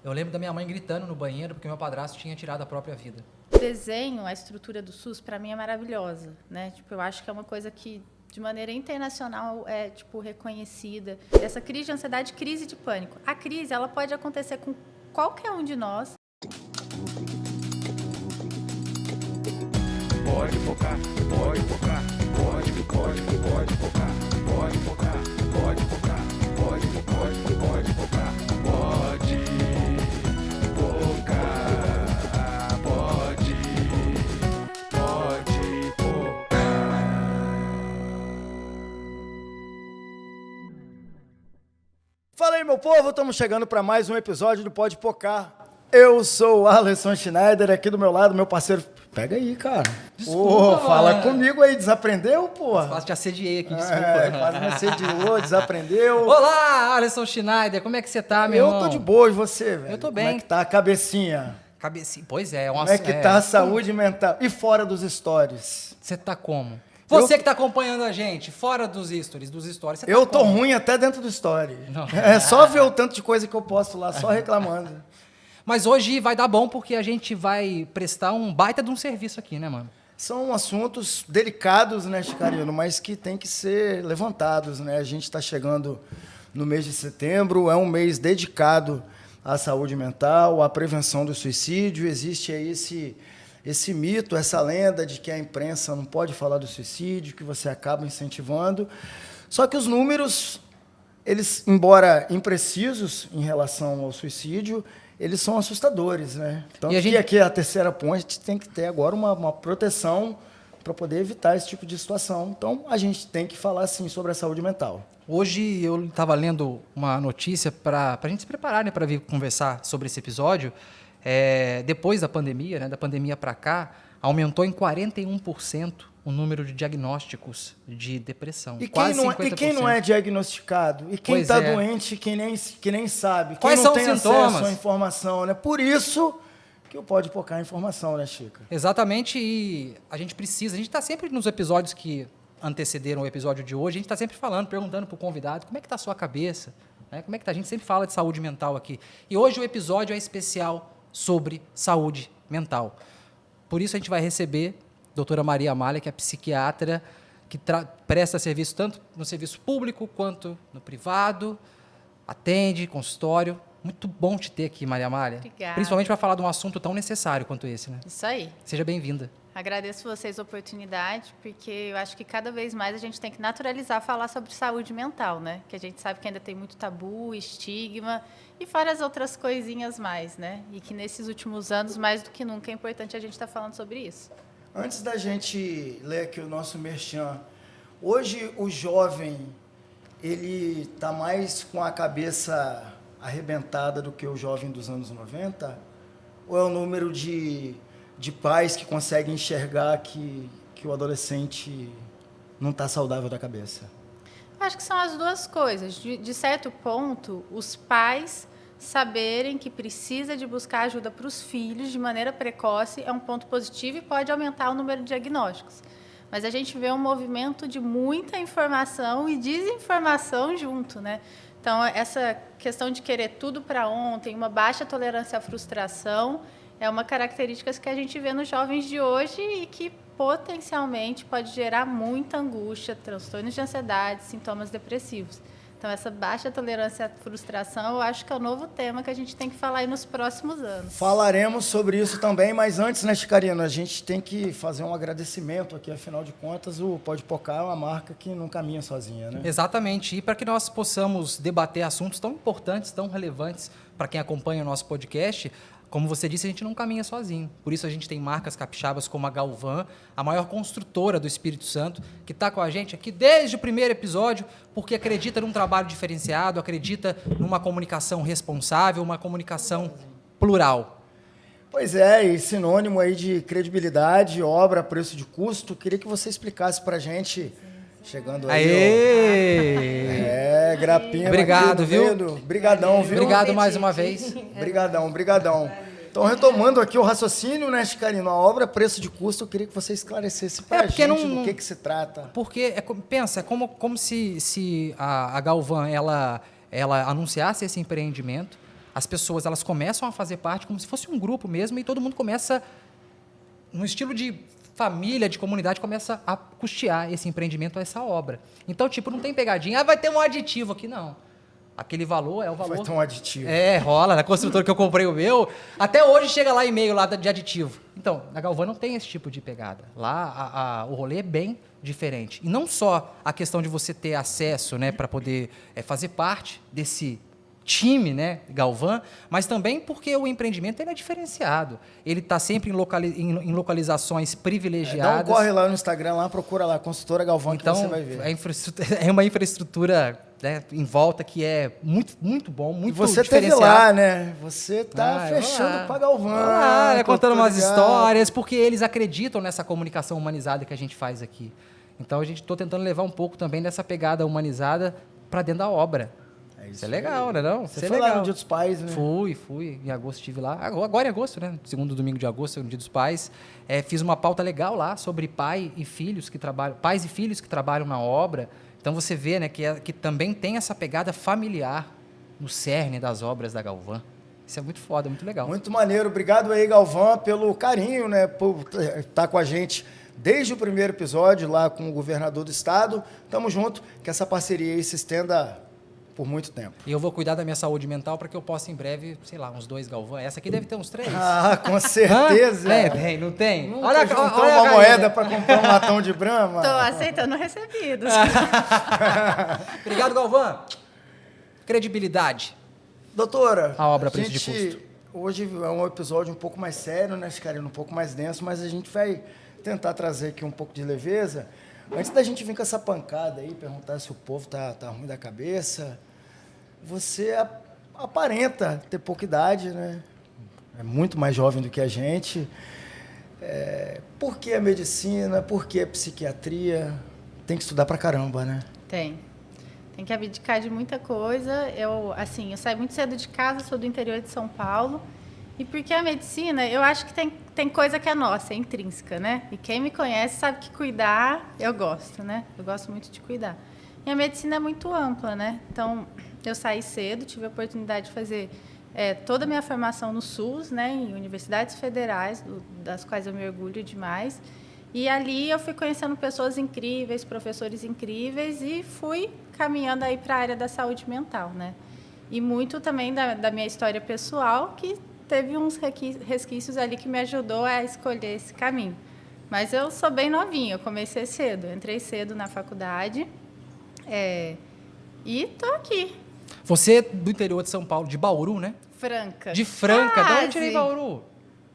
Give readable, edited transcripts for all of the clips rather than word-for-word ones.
Eu lembro da minha mãe gritando no banheiro porque meu padrasto tinha tirado a própria vida. O desenho, a estrutura do SUS, para mim é maravilhosa, né? Tipo, eu acho que é uma coisa que de maneira internacional é tipo reconhecida. Essa crise de ansiedade, crise de pânico. A crise, ela pode acontecer com qualquer um de nós. Pode focar, pode focar, pode focar, pode focar, pode focar, pode focar, pode focar, pode focar, pode focar. Fala aí, meu povo, estamos chegando para mais um episódio do Pode Pocar. Eu sou o Alisson Schneider, aqui do meu lado, meu parceiro. Pega aí, cara. Desculpa, fala mano. comigo aí, desaprendeu, porra? Quase te assediei aqui, desculpa. Quase me assediou, desaprendeu. Olá, Alisson Schneider, como é que você tá, meu irmão? Eu tô de boa, e você, velho? Eu tô bem. Como é que tá a cabecinha? Cabecinha. Pois é, Como é que tá a saúde mental? E fora dos stories? Você tá como? Você que tá acompanhando a gente, fora dos stories, você tá Eu tô como? ruim até dentro do story. Não. É só ver o tanto de coisa que eu posto lá, só reclamando. Mas hoje vai dar bom porque a gente vai prestar um baita de um serviço aqui, né, mano? São assuntos delicados, né, Chicarino, mas que tem que ser levantados, né? A gente está chegando no mês de setembro, é um mês dedicado à saúde mental, à prevenção do suicídio. Existe aí esse mito, essa lenda de que a imprensa não pode falar do suicídio, que você acaba incentivando. Só que os números, eles, embora imprecisos em relação ao suicídio, eles são assustadores, né? Então, aqui a terceira ponte tem que ter agora uma proteção para poder evitar esse tipo de situação. Então, a gente tem que falar, sim, sobre a saúde mental. Hoje eu estava lendo uma notícia para a gente se preparar, né, para vir conversar sobre esse episódio. Depois da pandemia, né, da pandemia para cá, aumentou em 41% o número de diagnósticos de depressão. E quase quem não é diagnosticado? E quem está doente que nem sabe? Quais quem não são tem os sintomas? acesso à informação, né? Por isso que eu Pode Pocar a informação, né, Chica? Exatamente, e a gente está sempre nos episódios que antecederam o episódio de hoje, a gente está sempre falando, perguntando para o convidado, como é que está a sua cabeça? Né? Como é que tá? A gente sempre fala de saúde mental aqui. E hoje o episódio é especial sobre saúde mental. Por isso a gente vai receber a doutora Maria Amália, que é psiquiatra, que presta serviço tanto no serviço público quanto no privado, atende, consultório. Muito bom te ter aqui, Maria Amália. Obrigada. Principalmente para falar de um assunto tão necessário quanto esse, né? Isso aí. Seja bem-vinda. Agradeço vocês a oportunidade, porque eu acho que cada vez mais a gente tem que naturalizar falar sobre saúde mental, né? Que a gente sabe que ainda tem muito tabu, estigma e várias outras coisinhas mais, né? E que nesses últimos anos, mais do que nunca, é importante a gente estar falando sobre isso. Antes da gente ler aqui o nosso merchan, hoje o jovem, ele está mais com a cabeça arrebentada do que o jovem dos anos 90? Ou é o número de pais que conseguem enxergar que o adolescente não está saudável da cabeça? Acho que são as duas coisas. De certo ponto, os pais saberem que precisa de buscar ajuda para os filhos de maneira precoce é um ponto positivo e pode aumentar o número de diagnósticos. Mas a gente vê um movimento de muita informação e desinformação junto, né? Então, essa questão de querer tudo para ontem, uma baixa tolerância à frustração, é uma característica que a gente vê nos jovens de hoje e que potencialmente pode gerar muita angústia, transtornos de ansiedade, sintomas depressivos. Então, essa baixa tolerância à frustração, eu acho que é o novo tema que a gente tem que falar aí nos próximos anos. Falaremos sobre isso também, mas antes, né, Chicarino, a gente tem que fazer um agradecimento aqui, afinal de contas, o Pode Pocar é uma marca que não caminha sozinha, né? Exatamente, e para que nós possamos debater assuntos tão importantes, tão relevantes para quem acompanha o nosso podcast, como você disse, a gente não caminha sozinho. Por isso a gente tem marcas capixabas como a Galvan, a maior construtora do Espírito Santo, que está com a gente aqui desde o primeiro episódio, porque acredita num trabalho diferenciado, acredita numa comunicação responsável, uma comunicação plural. Pois é, e sinônimo aí de credibilidade, obra, preço de custo. Queria que você explicasse para a gente, chegando aí. Aê! Grapinha. Obrigado, viu? Brigadão, viu? Obrigado mais uma vez. Brigadão. Então, retomando aqui o raciocínio, né, Chicarino, a obra preço de custo, eu queria que você esclarecesse para a gente do que se trata. Porque, pensa, é como se a Galvan ela anunciasse esse empreendimento, as pessoas elas começam a fazer parte como se fosse um grupo mesmo e todo mundo começa, no estilo de família, de comunidade, começa a custear esse empreendimento, essa obra. Então, tipo, não tem pegadinha, vai ter um aditivo aqui, não. Aquele valor é o valor... Vai ter um aditivo. Rola. Na construtora que eu comprei o meu, até hoje chega lá e-mail lá de aditivo. Então, na Galvão não tem esse tipo de pegada. Lá o rolê é bem diferente. E não só a questão de você ter acesso, né, para poder fazer parte desse time, né, Galvão, mas também porque o empreendimento ele é diferenciado. Ele está sempre em localizações privilegiadas. Dá um corre lá no Instagram, lá, procura lá, Construtora Galvão, então, que você vai ver. É uma infraestrutura, né, em volta que é muito, muito bom, muito você diferenciado. teve lá, né? Você tá fechando para Galvão. Contando umas histórias, porque eles acreditam nessa comunicação humanizada que a gente faz aqui. Então, a gente está tentando levar um pouco também dessa pegada humanizada para dentro da obra. Isso é legal, né? Não? Você foi lá no Dia dos Pais, né? Fui. Em agosto estive lá. Agora em agosto, né? Segundo domingo de agosto, no Dia dos Pais. Fiz uma pauta legal lá sobre pais e filhos que trabalham na obra. Então você vê, né, que também tem essa pegada familiar no cerne das obras da Galvão. Isso é muito foda, muito legal. Muito maneiro. Obrigado aí, Galvão, pelo carinho, né? Por estar com a gente desde o primeiro episódio lá com o governador do estado. Tamo junto, que essa parceria aí se estenda por muito tempo. E eu vou cuidar da minha saúde mental para que eu possa em breve, sei lá, uns 2 Galvão. Essa aqui deve ter uns 3. Ah, com certeza. Tem, não tem? Olha uma moeda para comprar um latão de Brahma. Tô aceitando recebidos. Obrigado, Galvão. Credibilidade. Doutora, a obra a preço de custo. Hoje é um episódio um pouco mais sério, né, Chicarino? Um pouco mais denso, mas a gente vai tentar trazer aqui um pouco de leveza. Antes da gente vir com essa pancada aí, perguntar se o povo tá ruim da cabeça, você aparenta ter pouca idade, né? É muito mais jovem do que a gente. Por que a medicina? Por que a psiquiatria? Tem que estudar pra caramba, né? Tem que abdicar de muita coisa. Eu saio muito cedo de casa, sou do interior de São Paulo. E porque a medicina, eu acho que tem coisa que é nossa, é intrínseca, né? E quem me conhece sabe que cuidar, eu gosto, né? Eu gosto muito de cuidar. E a medicina é muito ampla, né? Então, eu saí cedo, tive a oportunidade de fazer toda a minha formação no SUS, né? Em universidades federais, das quais eu me orgulho demais. E ali eu fui conhecendo pessoas incríveis, professores incríveis e fui caminhando aí para a área da saúde mental, né? E muito também da minha história pessoal, que teve uns resquícios ali que me ajudou a escolher esse caminho. Mas eu sou bem novinha, eu comecei cedo, entrei cedo na faculdade e estou aqui. Você é do interior de São Paulo, de Bauru, né? Franca. De Franca? De onde Quase. eu tirei Bauru?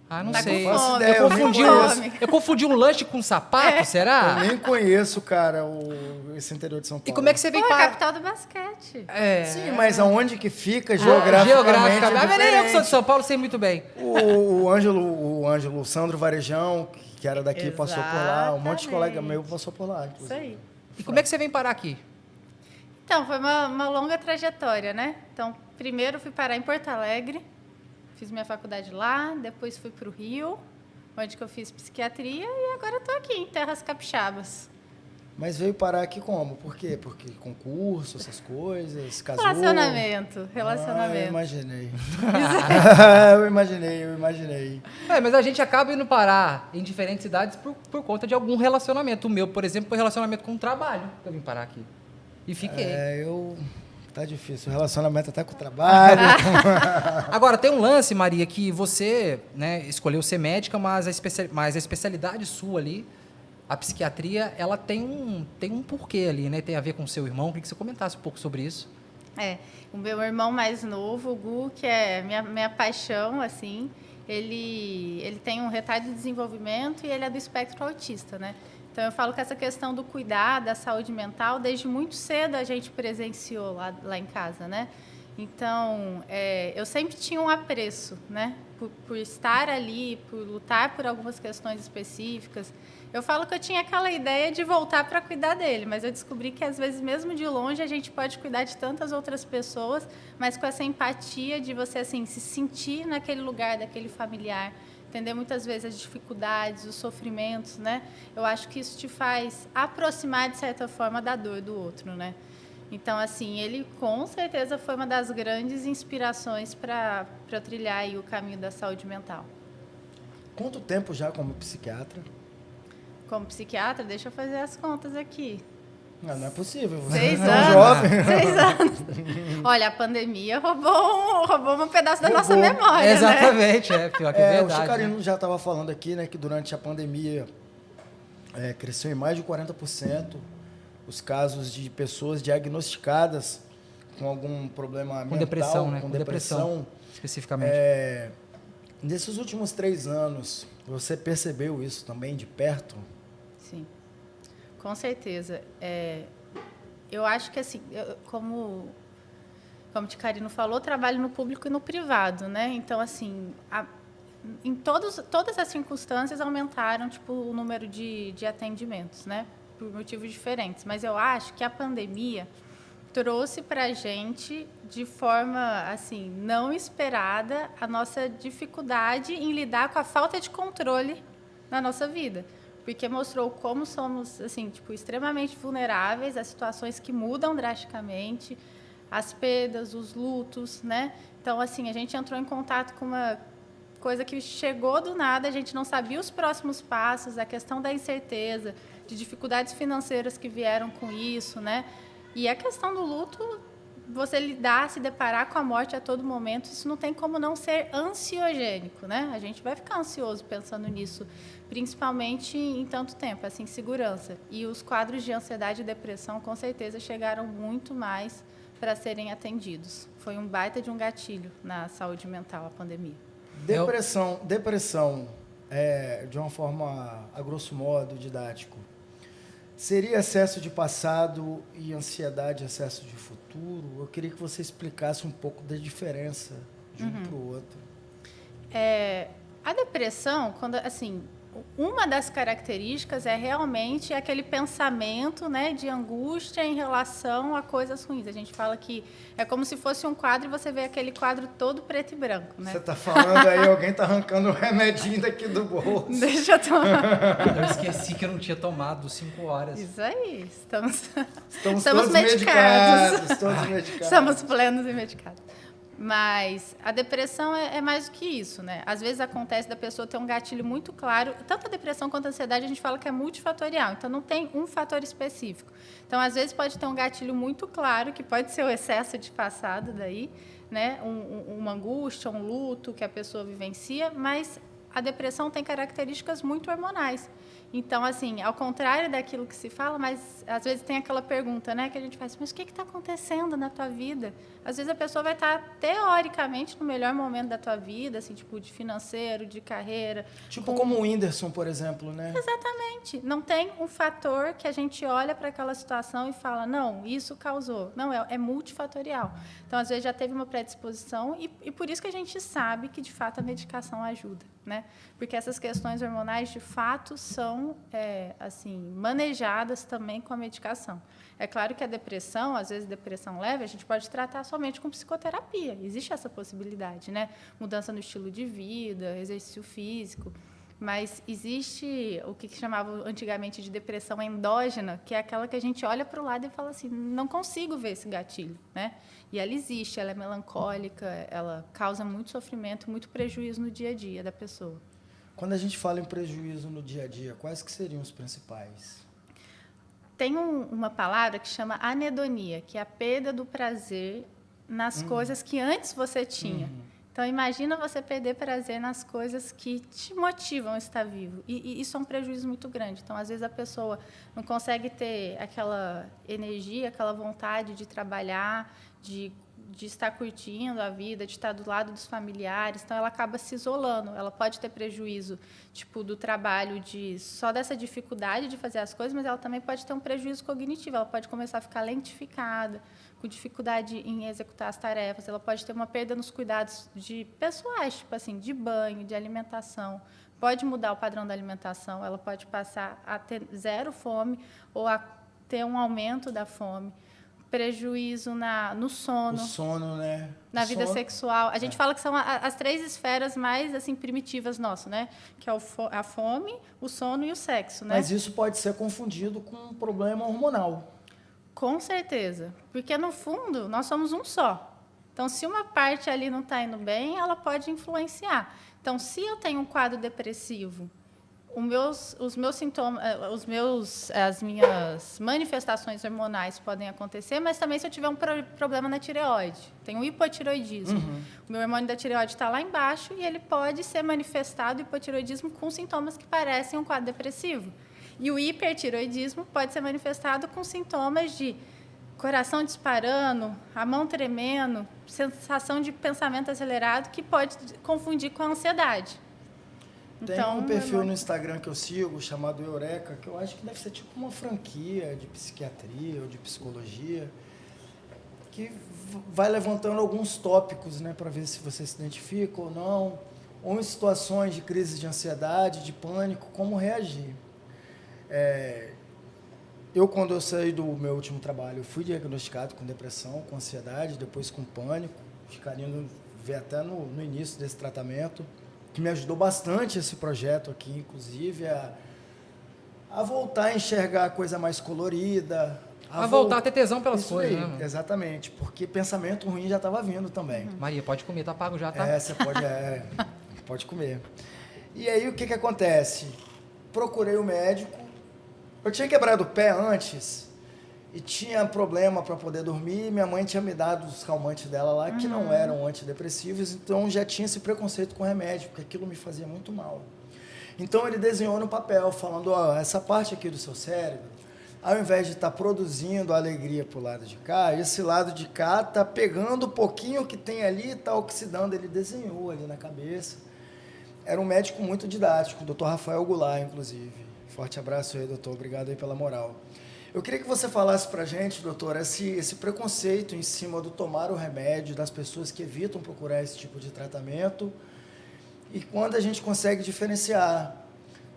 Não Tá sei. com fome, Eu confundi um lanche com um sapato, será? Eu nem conheço, cara, esse interior de São Paulo. E como é que você veio a para... capital do basquete. Sim, mas aonde que fica geograficamente é Mas nem eu que sou de São Paulo sei muito bem. O Ângelo Sandro Varejão, que era daqui, passou por lá. Um monte de colega meu passou por lá. Isso aí. E como é que você vem parar aqui? Então, foi uma longa trajetória, né? Então, primeiro fui parar em Porto Alegre, fiz minha faculdade lá, depois fui para o Rio, onde que eu fiz psiquiatria, e agora estou aqui, em Terras Capixabas. Mas veio parar aqui como? Por quê? Porque concurso, essas coisas, casou? Relacionamento. Eu imaginei. eu imaginei. Mas a gente acaba indo parar em diferentes cidades por conta de algum relacionamento. O meu, por exemplo, foi relacionamento com o trabalho, que eu vim parar aqui. E fiquei. Tá difícil, o relacionamento até com o trabalho. Agora, tem um lance, Maria, que você, né, escolheu ser médica, mas a especialidade sua ali, a psiquiatria, ela tem um porquê ali, né? Tem a ver com o seu irmão. Queria que você comentasse um pouco sobre isso. O meu irmão mais novo, o Gu, que é minha paixão, assim, ele tem um retardo de desenvolvimento e ele é do espectro autista, né? Então, eu falo que essa questão do cuidar da saúde mental, desde muito cedo a gente presenciou lá em casa, né? Então, eu sempre tinha um apreço, né? Por estar ali, por lutar por algumas questões específicas. Eu falo que eu tinha aquela ideia de voltar para cuidar dele, mas eu descobri que, às vezes, mesmo de longe, a gente pode cuidar de tantas outras pessoas, mas com essa empatia de você, assim, se sentir naquele lugar daquele familiar, entender muitas vezes as dificuldades, os sofrimentos, né? Eu acho que isso te faz aproximar, de certa forma, da dor do outro, né? Então, assim, ele com certeza foi uma das grandes inspirações para eu trilhar aí o caminho da saúde mental. Quanto tempo já como psiquiatra? Como psiquiatra, deixa eu fazer as contas aqui. Não é possível. Você 6 é tão anos. jovem. 6 anos. Olha, a pandemia roubou um pedaço da nossa Roubou. memória, né? Exatamente, pior que é O verdade. Chicarino Né? já estava falando aqui, né, que durante a pandemia cresceu em mais de 40% os casos de pessoas diagnosticadas com algum problema mental, depressão, né? com Com depressão. Especificamente. Nesses últimos 3 anos, você percebeu isso também de perto? Sim, com certeza. Eu acho que, assim, como o Ticarino falou, trabalho no público e no privado, né? Então, assim, em todas as circunstâncias aumentaram, tipo, o número de atendimentos, né? Por motivos diferentes. Mas eu acho que a pandemia trouxe para a gente, de forma, assim, não esperada, a nossa dificuldade em lidar com a falta de controle na nossa vida. Porque mostrou como somos, assim, tipo, extremamente vulneráveis a situações que mudam drasticamente, as perdas, os lutos, né? Então, assim, a gente entrou em contato com uma coisa que chegou do nada, a gente não sabia os próximos passos, a questão da incerteza, de dificuldades financeiras que vieram com isso, né? E a questão do luto, você lidar, se deparar com a morte a todo momento, isso não tem como não ser ansiogênico, né? A gente vai ficar ansioso pensando nisso, principalmente em tanto tempo, essa insegurança. E os quadros de ansiedade e depressão, com certeza, chegaram muito mais para serem atendidos. Foi um baita de um gatilho na saúde mental, a pandemia. Depressão, de uma forma, a grosso modo, didático, seria excesso de passado e ansiedade, excesso de futuro? Eu queria que você explicasse um pouco da diferença de um para o outro. A depressão, quando, assim, uma das características é realmente aquele pensamento, né, de angústia em relação a coisas ruins. A gente fala que é como se fosse um quadro e você vê aquele quadro todo preto e branco, né? Você está falando aí, alguém está arrancando um remedinho daqui do bolso. Deixa eu tomar. Eu esqueci que eu não tinha tomado 5 horas. Isso aí, estamos todos medicados. Todos medicados. Estamos plenos e medicados. Mas a depressão é mais do que isso, né? Às vezes acontece da pessoa ter um gatilho muito claro. Tanto a depressão quanto a ansiedade, a gente fala que é multifatorial. Então, não tem um fator específico. Então, às vezes, pode ter um gatilho muito claro, que pode ser o excesso de passado daí, né? Uma angústia, um luto que a pessoa vivencia, mas a depressão tem características muito hormonais. Então, assim, ao contrário daquilo que se fala, mas às vezes tem aquela pergunta, né, que a gente faz, mas o que está acontecendo na tua vida? Às vezes a pessoa vai estar, teoricamente, no melhor momento da tua vida, assim, tipo, de financeiro, de carreira. Tipo como o Whindersson, por exemplo, né? Exatamente. Não tem um fator que a gente olha para aquela situação e fala, não, isso causou. Não, é multifatorial. Então, às vezes, já teve uma predisposição e por isso que a gente sabe que, de fato, a medicação ajuda, né? Porque essas questões hormonais, de fato, são assim, manejadas também com a medicação. É claro que a depressão, às vezes depressão leve, a gente pode tratar somente com psicoterapia. Existe essa possibilidade, né? Mudança no estilo de vida, exercício físico. Mas existe o que chamava antigamente de depressão endógena, que é aquela que a gente olha para o lado e fala assim, não consigo ver esse gatilho, né? E ela existe, ela é melancólica, ela causa muito sofrimento, muito prejuízo no dia a dia da pessoa. Quando a gente fala em prejuízo no dia a dia, quais que seriam os principais? Tem uma palavra que chama anedonia, que é a perda do prazer nas coisas que antes você tinha. Então, imagina você perder prazer nas coisas que te motivam a estar vivo. E isso é um prejuízo muito grande. Então, às vezes, a pessoa não consegue ter aquela energia, aquela vontade de trabalhar, de estar curtindo a vida, de estar do lado dos familiares. Então, ela acaba se isolando. Ela pode ter prejuízo tipo, do trabalho, só dessa dificuldade de fazer as coisas, mas ela também pode ter um prejuízo cognitivo. Ela pode começar a ficar lentificada, com dificuldade em executar as tarefas. Ela pode ter uma perda nos cuidados pessoais, tipo assim, de banho, de alimentação. Pode mudar o padrão da alimentação. Ela pode passar a ter 0 fome ou a ter um aumento da fome. Prejuízo no sono. O sono, né? Na vida sexual. A gente fala que são as 3 esferas mais assim, primitivas nossas, né? Que é a fome, o sono e o sexo, né? Mas isso pode ser confundido com um problema hormonal. Com certeza. Porque, no fundo, nós somos um só. Então, se uma parte ali não está indo bem, ela pode influenciar. Então, se eu tenho um quadro depressivo, os meus sintomas, as minhas manifestações hormonais podem acontecer, mas também se eu tiver um problema na tireoide, tem um hipotireoidismo. O meu hormônio da tireoide está lá embaixo e ele pode ser manifestado, o hipotireoidismo, com sintomas que parecem um quadro depressivo. E o hipertireoidismo pode ser manifestado com sintomas de coração disparando, a mão tremendo, sensação de pensamento acelerado, que pode confundir com a ansiedade. Tem um perfil no Instagram que eu sigo, chamado Eureka, que eu acho que deve ser tipo uma franquia de psiquiatria ou de psicologia, que vai levantando alguns tópicos, né, para ver se você se identifica ou não, ou em situações de crise de ansiedade, de pânico, como reagir. Quando eu saí do meu último trabalho, eu fui diagnosticado com depressão, com ansiedade, depois com pânico. Os carinhos veio até no início desse tratamento, que me ajudou bastante esse projeto aqui, inclusive, a voltar a enxergar a coisa mais colorida. A voltar a ter tesão pelas coisas, aí, né? Exatamente, porque pensamento ruim já estava vindo também. Maria, pode comer, tá pago já, tá? Você pode comer. E aí, o que acontece? Procurei o médico. Eu tinha quebrado o pé antes e tinha problema para poder dormir. Minha mãe tinha me dado os calmantes dela lá, que não eram antidepressivos, então já tinha esse preconceito com remédio, porque aquilo me fazia muito mal. Então ele desenhou no papel, falando, essa parte aqui do seu cérebro, ao invés de estar produzindo alegria para o lado de cá, esse lado de cá está pegando o pouquinho que tem ali e está oxidando. Ele desenhou ali na cabeça. Era um médico muito didático, o Dr. Rafael Goulart, inclusive. Forte abraço aí, doutor. Obrigado aí pela moral. Eu queria que você falasse pra gente, doutor, esse preconceito em cima do tomar o remédio, das pessoas que evitam procurar esse tipo de tratamento, e quando a gente consegue diferenciar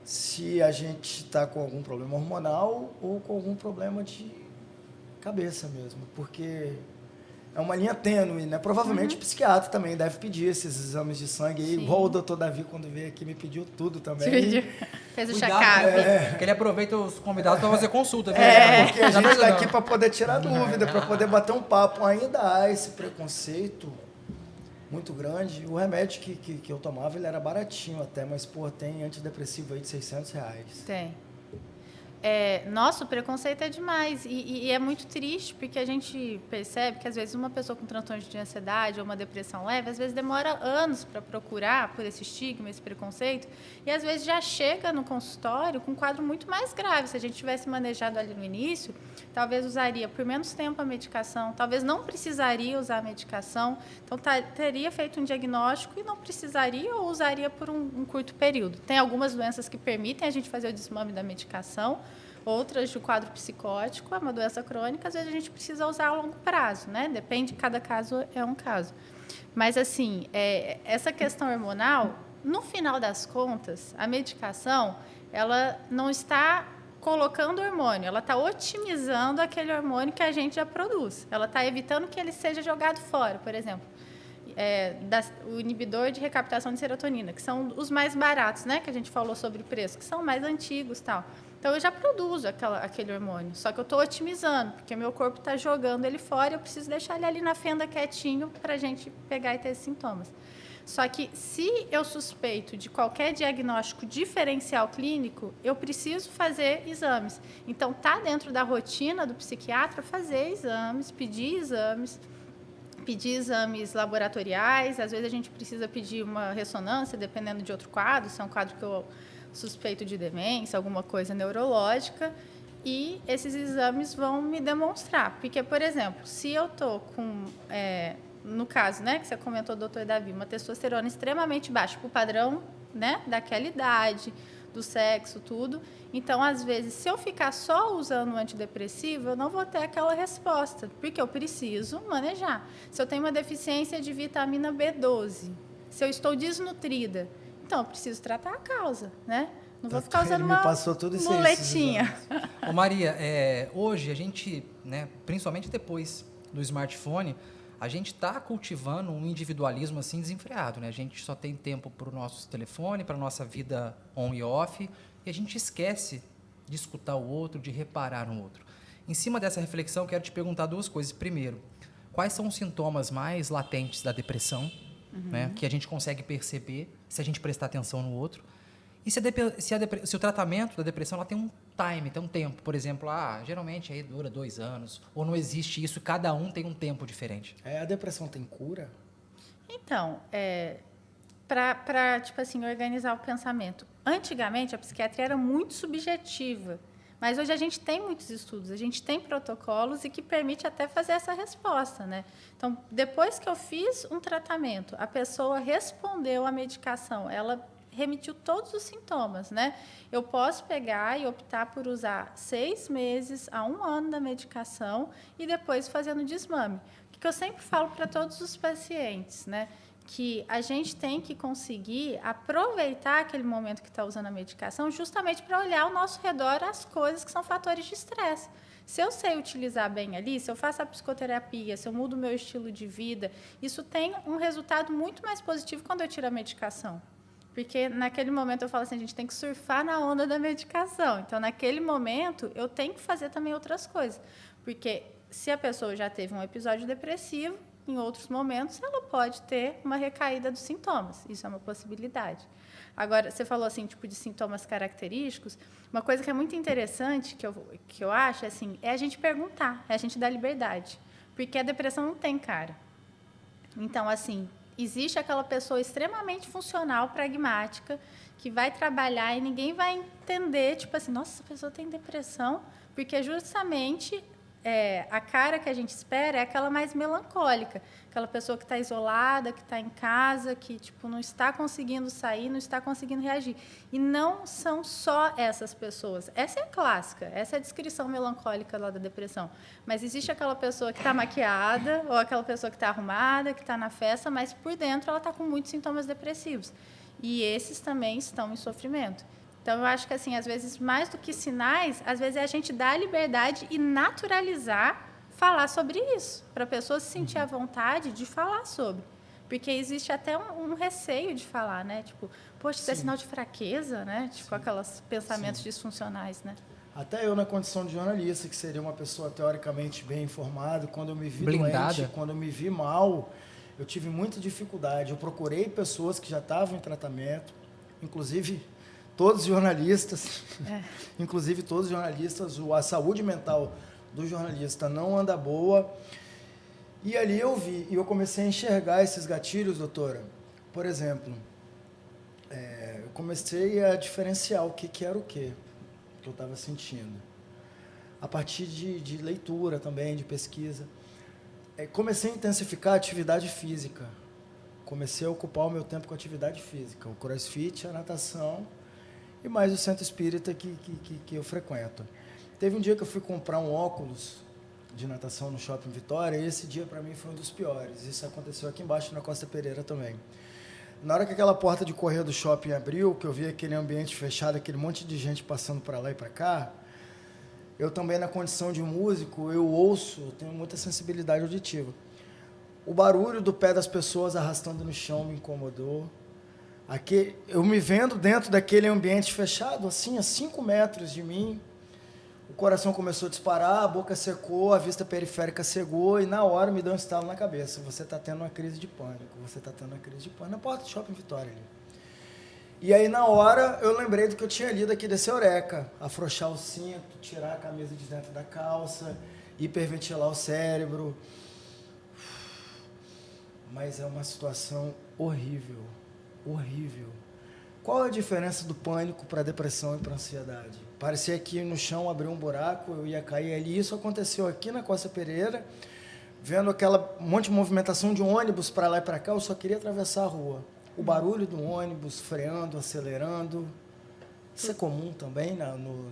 se a gente está com algum problema hormonal ou com algum problema de cabeça mesmo, porque é uma linha tênue, né? Provavelmente o psiquiatra também deve pedir esses exames de sangue aí, igual o doutor Davi, quando veio aqui, me pediu tudo também. Fez o Cuidado, check-up. porque ele aproveita os convidados para fazer consulta. Viu? Porque a gente está aqui para poder tirar dúvida, para poder bater um papo. Ainda há esse preconceito muito grande. O remédio que eu tomava, ele era baratinho até, mas, tem antidepressivo aí de R$600. Tem. Nossa, o preconceito é demais. E é muito triste, porque a gente percebe que, às vezes, uma pessoa com transtorno de ansiedade ou uma depressão leve, às vezes demora anos para procurar por esse estigma, esse preconceito, e, às vezes, já chega no consultório com um quadro muito mais grave. Se a gente tivesse manejado ali no início, talvez usaria por menos tempo a medicação, talvez não precisaria usar a medicação, então teria feito um diagnóstico e não precisaria ou usaria por um curto período. Tem algumas doenças que permitem a gente fazer o desmame da medicação, outras de quadro psicótico, é uma doença crônica, às vezes a gente precisa usar a longo prazo, né? Depende, cada caso é um caso. Mas, assim, essa questão hormonal, no final das contas, a medicação, ela não está colocando hormônio, ela está otimizando aquele hormônio que a gente já produz. Ela está evitando que ele seja jogado fora, por exemplo. O inibidor de recaptação de serotonina, que são os mais baratos, né? Que a gente falou sobre preço, que são mais antigos e tal. Então, eu já produzo aquele hormônio, só que eu estou otimizando, porque meu corpo está jogando ele fora e eu preciso deixar ele ali na fenda quietinho para a gente pegar e ter esses sintomas. Só que, se eu suspeito de qualquer diagnóstico diferencial clínico, eu preciso fazer exames. Então, está dentro da rotina do psiquiatra fazer exames, pedir exames laboratoriais. Às vezes, a gente precisa pedir uma ressonância, dependendo de outro quadro, se é um quadro que eu suspeito de demência, alguma coisa neurológica, e esses exames vão me demonstrar. Porque, por exemplo, se eu estou com, no caso, né, que você comentou, doutor Davi, uma testosterona extremamente baixa, para o padrão, né, daquela idade, do sexo, tudo, então, às vezes, se eu ficar só usando o antidepressivo, eu não vou ter aquela resposta, porque eu preciso manejar. Se eu tenho uma deficiência de vitamina B12, se eu estou desnutrida, então, eu preciso tratar a causa, né? Não vou ficar usando uma muletinha. Ô Maria, hoje a gente, né, principalmente depois do smartphone, a gente está cultivando um individualismo assim desenfreado, né? A gente só tem tempo para o nosso telefone, para a nossa vida on e off, e a gente esquece de escutar o outro, de reparar no outro. Em cima dessa reflexão, quero te perguntar duas coisas. Primeiro, quais são os sintomas mais latentes da depressão, né, que a gente consegue perceber se a gente prestar atenção no outro? E se o tratamento da depressão ela tem um time, tem um tempo. Por exemplo, geralmente aí dura 2 anos, ou não existe isso, cada um tem um tempo diferente. A depressão tem cura? Então, para tipo assim, organizar o pensamento. Antigamente, a psiquiatria era muito subjetiva, mas hoje a gente tem muitos estudos, a gente tem protocolos e que permite até fazer essa resposta, né? Então, depois que eu fiz um tratamento, a pessoa respondeu à medicação, ela remitiu todos os sintomas, né? Eu posso pegar e optar por usar 6 meses a 1 ano da medicação e depois fazendo desmame. O que eu sempre falo para todos os pacientes, né? Que a gente tem que conseguir aproveitar aquele momento que está usando a medicação justamente para olhar ao nosso redor as coisas que são fatores de estresse. Se eu sei utilizar bem ali, se eu faço a psicoterapia, se eu mudo o meu estilo de vida, isso tem um resultado muito mais positivo quando eu tiro a medicação. Porque naquele momento eu falo assim, a gente tem que surfar na onda da medicação. Então, naquele momento, eu tenho que fazer também outras coisas. Porque se a pessoa já teve um episódio depressivo, em outros momentos, ela pode ter uma recaída dos sintomas. Isso é uma possibilidade. Agora, você falou assim, tipo de sintomas característicos. Uma coisa que é muito interessante, que eu acho, assim, é a gente perguntar, é a gente dar liberdade. Porque a depressão não tem cara. Então, assim, existe aquela pessoa extremamente funcional, pragmática, que vai trabalhar e ninguém vai entender, tipo assim, nossa, essa pessoa tem depressão, porque justamente a cara que a gente espera é aquela mais melancólica, aquela pessoa que está isolada, que está em casa, que tipo, não está conseguindo sair, não está conseguindo reagir. E não são só essas pessoas. Essa é a clássica, essa é a descrição melancólica lá da depressão. Mas existe aquela pessoa que está maquiada, ou aquela pessoa que está arrumada, que está na festa, mas por dentro ela está com muitos sintomas depressivos. E esses também estão em sofrimento. Então, eu acho que, assim, às vezes, mais do que sinais, às vezes é a gente dar a liberdade e naturalizar falar sobre isso, para a pessoa se sentir à vontade de falar sobre. Porque existe até um receio de falar, né? Tipo, poxa, isso é sinal de fraqueza, né? Tipo, aqueles pensamentos disfuncionais, né? Até eu, na condição de jornalista, que seria uma pessoa teoricamente bem informada, quando eu me vi blindada, doente, quando eu me vi mal, eu tive muita dificuldade. Eu procurei pessoas que já estavam em tratamento, inclusive todos os jornalistas, a saúde mental do jornalista não anda boa. E ali eu vi, e eu comecei a enxergar esses gatilhos, doutora. Por exemplo, eu comecei a diferenciar o que era o que eu estava sentindo. A partir de leitura também, de pesquisa. Comecei a intensificar a atividade física. Comecei a ocupar o meu tempo com atividade física. O crossfit, a natação e mais o centro espírita que eu frequento. Teve um dia que eu fui comprar um óculos de natação no Shopping Vitória, e esse dia para mim foi um dos piores. Isso aconteceu aqui embaixo na Costa Pereira também. Na hora que aquela porta de correr do shopping abriu, que eu vi aquele ambiente fechado, aquele monte de gente passando para lá e para cá, eu também, na condição de músico, eu ouço, eu tenho muita sensibilidade auditiva. O barulho do pé das pessoas arrastando no chão me incomodou. Aqui, eu me vendo dentro daquele ambiente fechado, assim, a 5 metros de mim, o coração começou a disparar, a boca secou, a vista periférica cegou, e na hora me deu um estalo na cabeça. Você está tendo uma crise de pânico, na porta do Shopping Vitória ali. E aí, na hora, eu lembrei do que eu tinha lido aqui desse Eureka, afrouxar o cinto, tirar a camisa de dentro da calça, hiperventilar o cérebro. Mas é uma situação horrível. Horrível. Qual a diferença do pânico para a depressão e para a ansiedade? Parecia que no chão abriu um buraco, eu ia cair ali. Isso aconteceu aqui na Costa Pereira, vendo aquela monte de movimentação de ônibus para lá e para cá, eu só queria atravessar a rua. O barulho do ônibus, freando, acelerando. Isso é comum também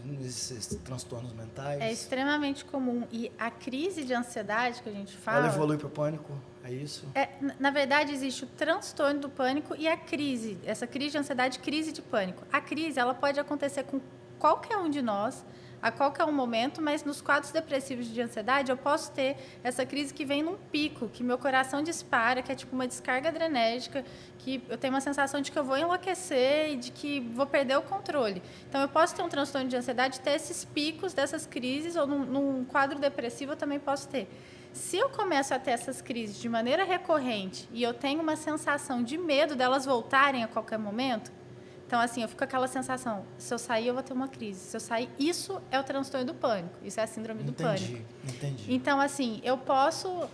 nesses transtornos mentais? É extremamente comum. E a crise de ansiedade que a gente fala... Ela evolui para o pânico? É isso? Na verdade, existe o transtorno do pânico e a crise. Essa crise de ansiedade, crise de pânico. A crise, ela pode acontecer com qualquer um de nós a qualquer um momento, mas nos quadros depressivos de ansiedade eu posso ter essa crise que vem num pico, que meu coração dispara, que é tipo uma descarga adrenérgica, que eu tenho uma sensação de que eu vou enlouquecer e de que vou perder o controle. Então, eu posso ter um transtorno de ansiedade, ter esses picos dessas crises, ou num quadro depressivo eu também posso ter. Se eu começo a ter essas crises de maneira recorrente e eu tenho uma sensação de medo delas voltarem a qualquer momento, então, assim, eu fico com aquela sensação, se eu sair, eu vou ter uma crise. Se eu sair, isso é o transtorno do pânico, isso é a síndrome do pânico. Entendi. Então, assim, eu posso,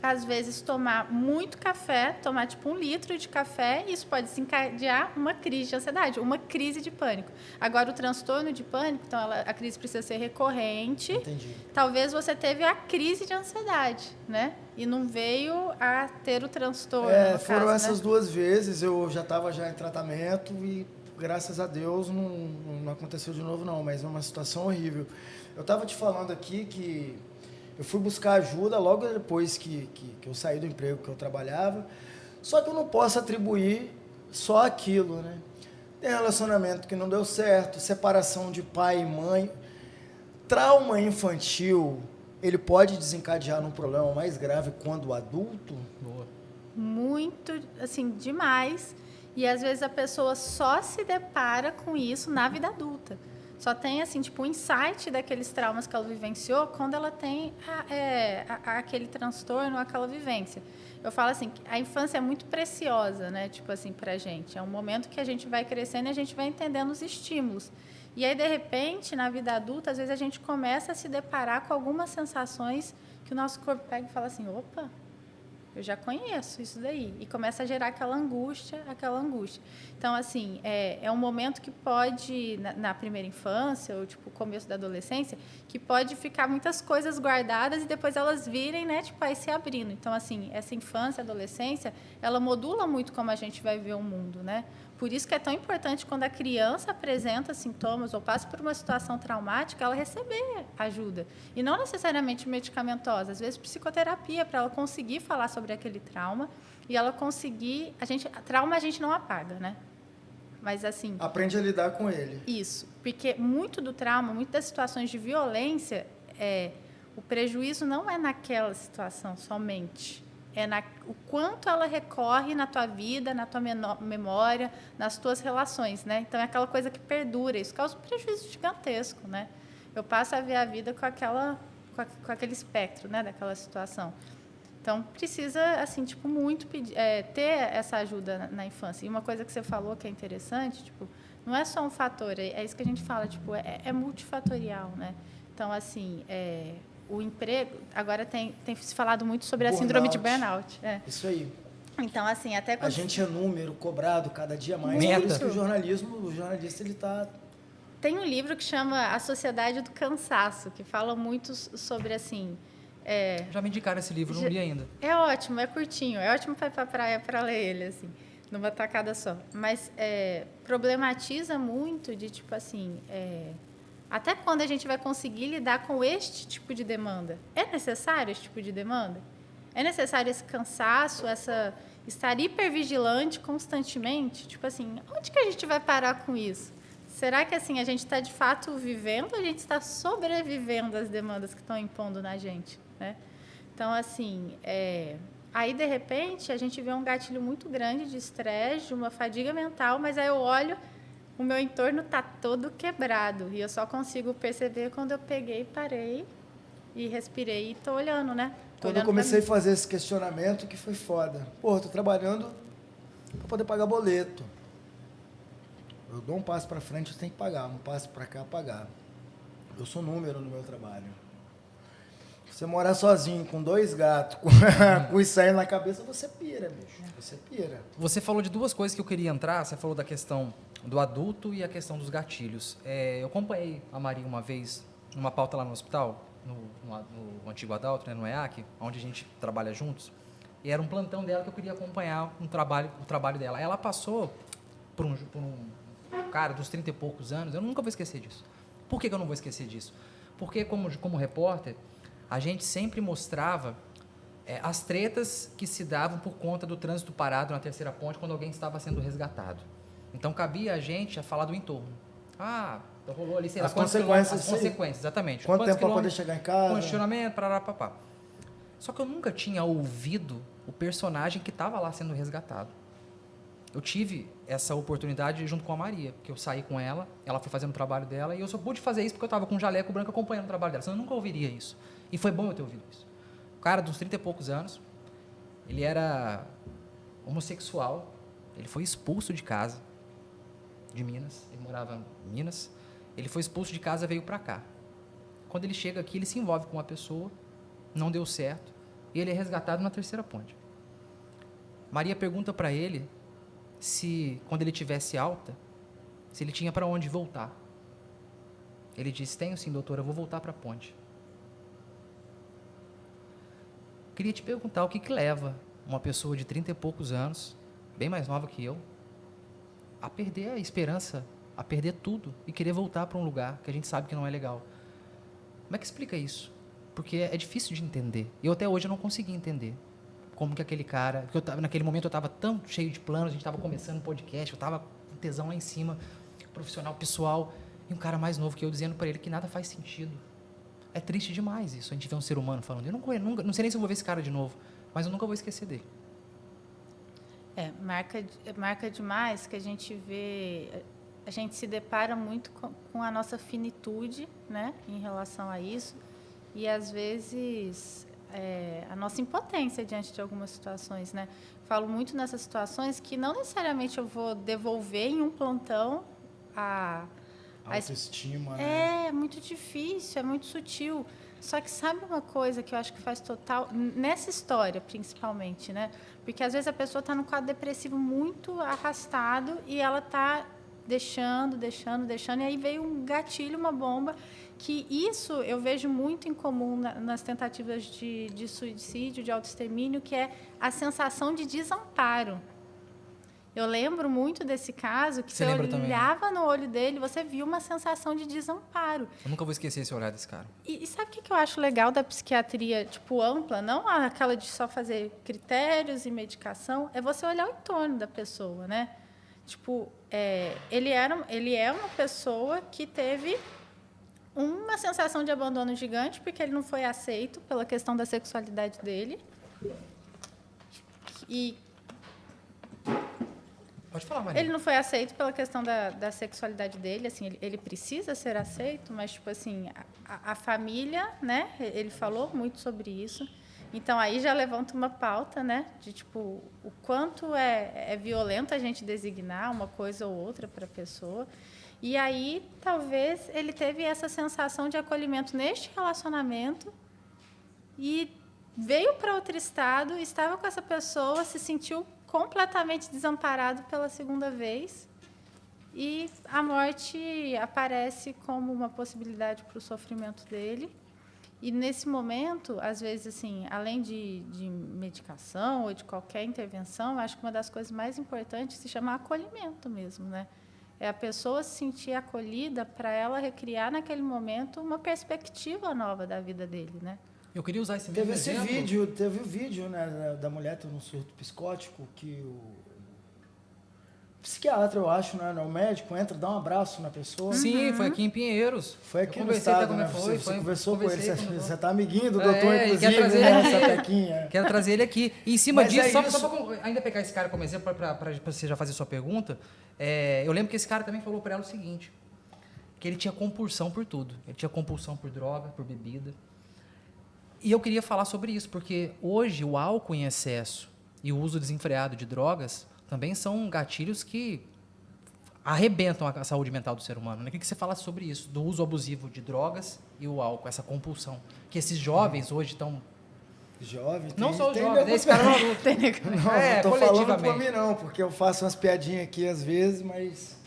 às vezes, tomar muito café, tomar tipo 1 litro de café, e isso pode desencadear uma crise de ansiedade, uma crise de pânico. Agora, o transtorno de pânico, então, a crise precisa ser recorrente. Entendi. Talvez você teve a crise de ansiedade, né? E não veio a ter o transtorno, no Foram caso, essas né? 2 vezes, eu já estava já em tratamento e, graças a Deus, não aconteceu de novo, não, mas é uma situação horrível. Eu estava te falando aqui que eu fui buscar ajuda logo depois que eu saí do emprego que eu trabalhava, só que eu não posso atribuir só aquilo, né? Tem relacionamento que não deu certo, separação de pai e mãe, trauma infantil, ele pode desencadear num problema mais grave quando adulto? Boa. Muito, assim, demais. E às vezes a pessoa só se depara com isso na vida adulta. Só tem, assim, tipo, um insight daqueles traumas que ela vivenciou quando ela tem aquele transtorno, aquela vivência. Eu falo assim, que a infância é muito preciosa, né? Tipo assim, pra gente. É um momento que a gente vai crescendo e a gente vai entendendo os estímulos. E aí, de repente, na vida adulta, às vezes a gente começa a se deparar com algumas sensações que o nosso corpo pega e fala assim, opa, eu já conheço isso daí. E começa a gerar aquela angústia. Então, assim, é um momento que pode, na primeira infância, ou tipo, começo da adolescência, que pode ficar muitas coisas guardadas e depois elas virem, né, tipo, aí se abrindo. Então, assim, essa infância, adolescência, ela modula muito como a gente vai ver o mundo, né? Por isso que é tão importante quando a criança apresenta sintomas ou passa por uma situação traumática, ela receber ajuda. E não necessariamente medicamentosa, às vezes psicoterapia, para ela conseguir falar sobre aquele trauma e ela conseguir... Trauma a gente não apaga, né? Mas assim... Aprende a lidar com ele. Isso, porque muito do trauma, muitas das situações de violência, o prejuízo não é naquela situação somente. O quanto ela recorre na tua vida, na tua memória, nas tuas relações, né? Então, é aquela coisa que perdura. Isso causa um prejuízo gigantesco, né? Eu passo a ver a vida com aquele espectro, né? Daquela situação. Então, precisa, assim, tipo, muito ter essa ajuda na infância. E uma coisa que você falou que é interessante, tipo, não é só um fator, é isso que a gente fala, tipo, é multifatorial, né? Então, assim, o emprego, agora tem se falado muito sobre a síndrome de burnout. Isso aí. Então, assim, até quando... A gente é número cobrado cada dia mais. Meta. Por isso que o jornalista, ele está... Tem um livro que chama A Sociedade do Cansaço, que fala muito sobre, assim... Já me indicaram esse livro, não li ainda. É ótimo, é curtinho, é ótimo para ir para a praia para ler ele, assim, numa tacada só. Mas problematiza muito de, tipo assim... Até quando a gente vai conseguir lidar com este tipo de demanda? É necessário esse tipo de demanda? É necessário esse cansaço, estar hipervigilante constantemente? Tipo assim, onde que a gente vai parar com isso? Será que assim, a gente está de fato vivendo ou a gente está sobrevivendo às demandas que estão impondo na gente? Né? Então, assim, aí de repente a gente vê um gatilho muito grande de estresse, de uma fadiga mental, mas aí eu olho... O meu entorno está todo quebrado e eu só consigo perceber quando eu peguei, parei e respirei e estou olhando, né? Quando eu comecei a fazer esse questionamento, que foi foda. Pô, tô trabalhando para poder pagar boleto. Eu dou um passo para frente, eu tenho que pagar. Um passo para cá, pagar. Eu sou número no meu trabalho. Você morar sozinho, com 2 gatos, com isso aí na cabeça, você pira, bicho. Você pira. Você falou de 2 coisas que eu queria entrar. Você falou da questão do adulto e a questão dos gatilhos. Eu acompanhei a Maria uma vez numa pauta lá no hospital, no antigo Adalto, né, no EAC, onde a gente trabalha juntos. E era um plantão dela que eu queria acompanhar o trabalho dela. Ela passou por um cara dos 30 e poucos anos. Eu nunca vou esquecer disso. Por que eu não vou esquecer disso? Porque, como repórter, a gente sempre mostrava as tretas que se davam por conta do trânsito parado na terceira ponte quando alguém estava sendo resgatado. Então, cabia a gente a falar do entorno. Então rolou ali, sei lá, As quantos consequências, quilômetros, as consequências, exatamente. Quanto Quantos tempo para poder quilômetros, chegar em casa? congestionamento, parará, papá. Só que eu nunca tinha ouvido o personagem que estava lá sendo resgatado. Eu tive essa oportunidade junto com a Maria, porque eu saí com ela, ela foi fazendo o trabalho dela, e eu só pude fazer isso porque eu estava com um jaleco branco acompanhando o trabalho dela, senão eu nunca ouviria isso. E foi bom eu ter ouvido isso. O cara, de uns 30 e poucos anos, ele era homossexual, ele foi expulso de casa, de Minas, ele morava em Minas, ele foi expulso de casa e veio para cá. Quando ele chega aqui, ele se envolve com uma pessoa, não deu certo, e ele é resgatado na terceira ponte. Maria pergunta para ele se, quando ele tivesse alta, se ele tinha para onde voltar. Ele disse: tenho sim, doutora, eu vou voltar para a ponte. Queria te perguntar o que leva uma pessoa de 30 e poucos anos, bem mais nova que eu, a perder a esperança, a perder tudo e querer voltar para um lugar que a gente sabe que não é legal. Como é que explica isso? Porque é difícil de entender. Eu até hoje não consegui entender como que aquele cara... Porque naquele momento eu estava tão cheio de planos, a gente estava começando um podcast, eu estava com tesão lá em cima, profissional, pessoal, e um cara mais novo que eu dizendo para ele que nada faz sentido. É triste demais isso, a gente vê um ser humano falando. Eu não sei nem se eu vou ver esse cara de novo, mas eu nunca vou esquecer dele. Marca demais que a gente vê... A gente se depara muito com a nossa finitude, né, em relação a isso, e às vezes a nossa impotência diante de algumas situações, né? Falo muito nessas situações que não necessariamente eu vou devolver em um plantão a autoestima, né? É muito difícil, é muito sutil. Só que sabe uma coisa que eu acho que faz total... Nessa história, principalmente, né? Porque às vezes a pessoa está num quadro depressivo muito arrastado e ela está deixando, e aí veio um gatilho, uma bomba, que isso eu vejo muito em comum nas tentativas de suicídio, de autoextermínio, que é a sensação de desamparo. Eu lembro muito desse caso, que você olhava no olho dele, você via uma sensação de desamparo. Eu nunca vou esquecer esse olhar desse cara. E sabe o que eu acho legal da psiquiatria, tipo, ampla? Não aquela de só fazer critérios e medicação, é você olhar o entorno da pessoa, né? Tipo, ele é uma pessoa que teve uma sensação de abandono gigante, porque ele não foi aceito pela questão da sexualidade dele. E pode falar, Maria. ele não foi aceito pela questão da sexualidade dele, assim, ele precisa ser aceito, mas, tipo assim, a família, né, ele falou muito sobre isso. Então, aí já levanta uma pauta, né, de, tipo, o quanto é violento a gente designar uma coisa ou outra para a pessoa. E aí, talvez, ele teve essa sensação de acolhimento neste relacionamento e veio para outro estado, estava com essa pessoa, se sentiu completamente desamparado pela segunda vez e a morte aparece como uma possibilidade para o sofrimento dele. E, nesse momento, às vezes, assim, além de medicação ou de qualquer intervenção, acho que uma das coisas mais importantes se chama acolhimento mesmo, né? É a pessoa se sentir acolhida para ela recriar, naquele momento, uma perspectiva nova da vida dele, né? Eu queria usar esse mesmo exemplo. Teve o vídeo, né, da mulher tendo um surto psicótico, que o psiquiatra, eu acho, né, o médico entra, dá um abraço na pessoa. Sim, foi aqui em Pinheiros. Foi aqui eu no estado, né? Foi, você conversou com ele, você tá amiguinho do É, doutor, e inclusive, quer trazer né, ele essa aqui. pequinha. Quero trazer ele aqui. E em cima Mas disso, é só isso. para ainda pegar esse cara como exemplo, para você já fazer sua pergunta, eu lembro que esse cara também falou para ela o seguinte, que ele tinha compulsão por tudo. Ele tinha compulsão por droga, por bebida. E eu queria falar sobre isso, porque hoje o álcool em excesso e o uso desenfreado de drogas também são gatilhos que arrebentam a saúde mental do ser humano. Eu queria que você falasse sobre isso, do uso abusivo de drogas e o álcool, essa compulsão. Que esses jovens hoje estão... Jovem, Não só os tem jovens, esse cara não adulto. Não tô falando pra mim não, porque eu faço umas piadinhas aqui às vezes, mas...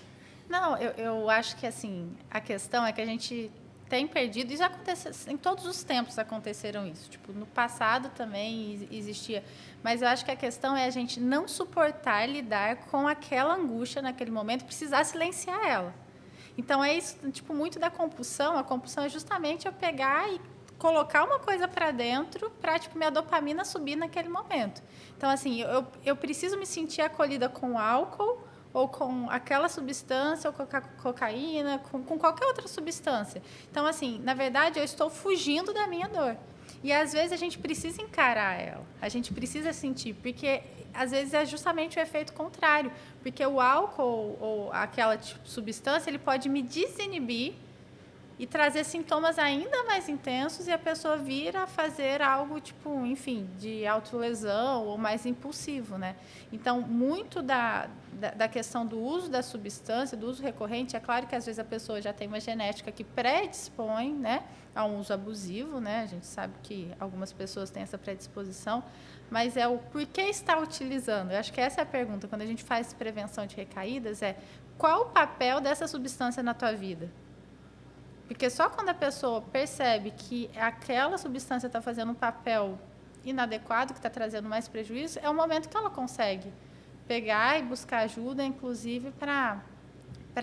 Não, eu acho que, assim, a questão é que a gente tem perdido, isso acontece, em todos os tempos aconteceram isso, tipo, no passado também existia, mas eu acho que a questão é a gente não suportar lidar com aquela angústia naquele momento, precisar silenciar ela. Então, é isso, tipo, muito da compulsão, a compulsão é justamente eu pegar e colocar uma coisa para dentro para, tipo, minha dopamina subir naquele momento. Então, assim, eu preciso me sentir acolhida com álcool ou com aquela substância, ou com a cocaína, com qualquer outra substância. Então, assim, na verdade, eu estou fugindo da minha dor. E, às vezes, a gente precisa encarar ela. A gente precisa sentir, porque, às vezes, é justamente o efeito contrário. Porque o álcool ou aquela substância, ele pode me desinibir e trazer sintomas ainda mais intensos e a pessoa vir a fazer algo, tipo, enfim, de autolesão ou mais impulsivo, né? Então, muito da questão do uso da substância, do uso recorrente, é claro que às vezes a pessoa já tem uma genética que predispõe, né, a um uso abusivo, né? A gente sabe que algumas pessoas têm essa predisposição, mas é o porquê está utilizando. Eu acho que essa é a pergunta. Quando a gente faz prevenção de recaídas, qual o papel dessa substância na tua vida? Porque só quando a pessoa percebe que aquela substância está fazendo um papel inadequado, que está trazendo mais prejuízo, é o momento que ela consegue pegar e buscar ajuda, inclusive para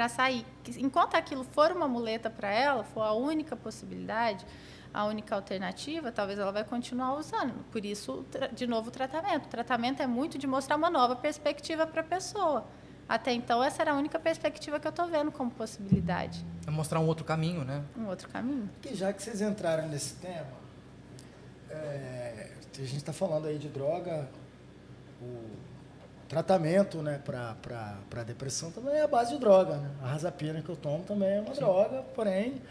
sair. Enquanto aquilo for uma muleta para ela, for a única possibilidade, a única alternativa, talvez ela vai continuar usando. Por isso, de novo, o tratamento. O tratamento é muito de mostrar uma nova perspectiva para a pessoa. Até então, essa era a única perspectiva que eu estou vendo como possibilidade. É mostrar um outro caminho, né? Um outro caminho. E já que vocês entraram nesse tema, a gente está falando aí de droga, o tratamento, né, para depressão também é a base de droga, né? A razapina que eu tomo também é uma droga, porém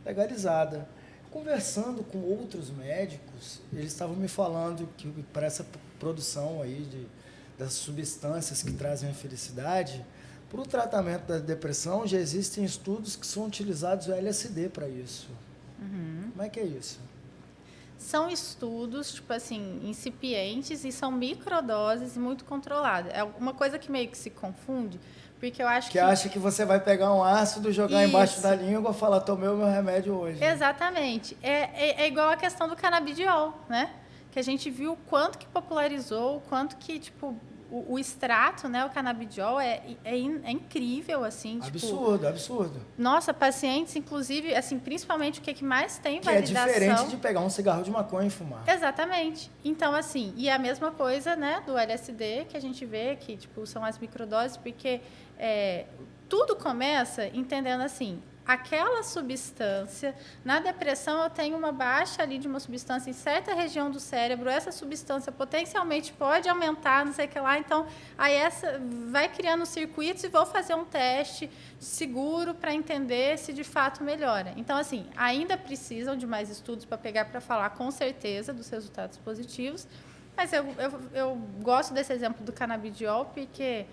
legalizada. Conversando com outros médicos, eles estavam me falando que para essa produção aí das substâncias que trazem a felicidade, para o tratamento da depressão já existem estudos que são utilizados o LSD para isso. Uhum. Como é que é isso? São estudos, tipo assim, incipientes e são microdoses muito controladas. É uma coisa que meio que se confunde, porque eu acho que... acha que você vai pegar um ácido, jogar Isso. embaixo da língua e falar, tomei o meu remédio hoje. Exatamente. É igual a questão do canabidiol, né? Que a gente viu o quanto que popularizou, o quanto que, tipo, o extrato, né, o canabidiol é incrível, assim. Absurdo, tipo, absurdo. Nossa, pacientes, inclusive, assim, principalmente o que mais tem Que é validação... diferente de pegar um cigarro de maconha e fumar. Exatamente. Então, assim, e a mesma coisa, né, do LSD, que a gente vê que, tipo, são as microdoses, porque tudo começa entendendo assim, aquela substância, na depressão eu tenho uma baixa ali de uma substância em certa região do cérebro, essa substância potencialmente pode aumentar, não sei o que lá, então aí essa vai criando circuitos e vou fazer um teste seguro para entender se de fato melhora. Então, assim, ainda precisam de mais estudos para pegar para falar com certeza dos resultados positivos, mas eu gosto desse exemplo do canabidiol porque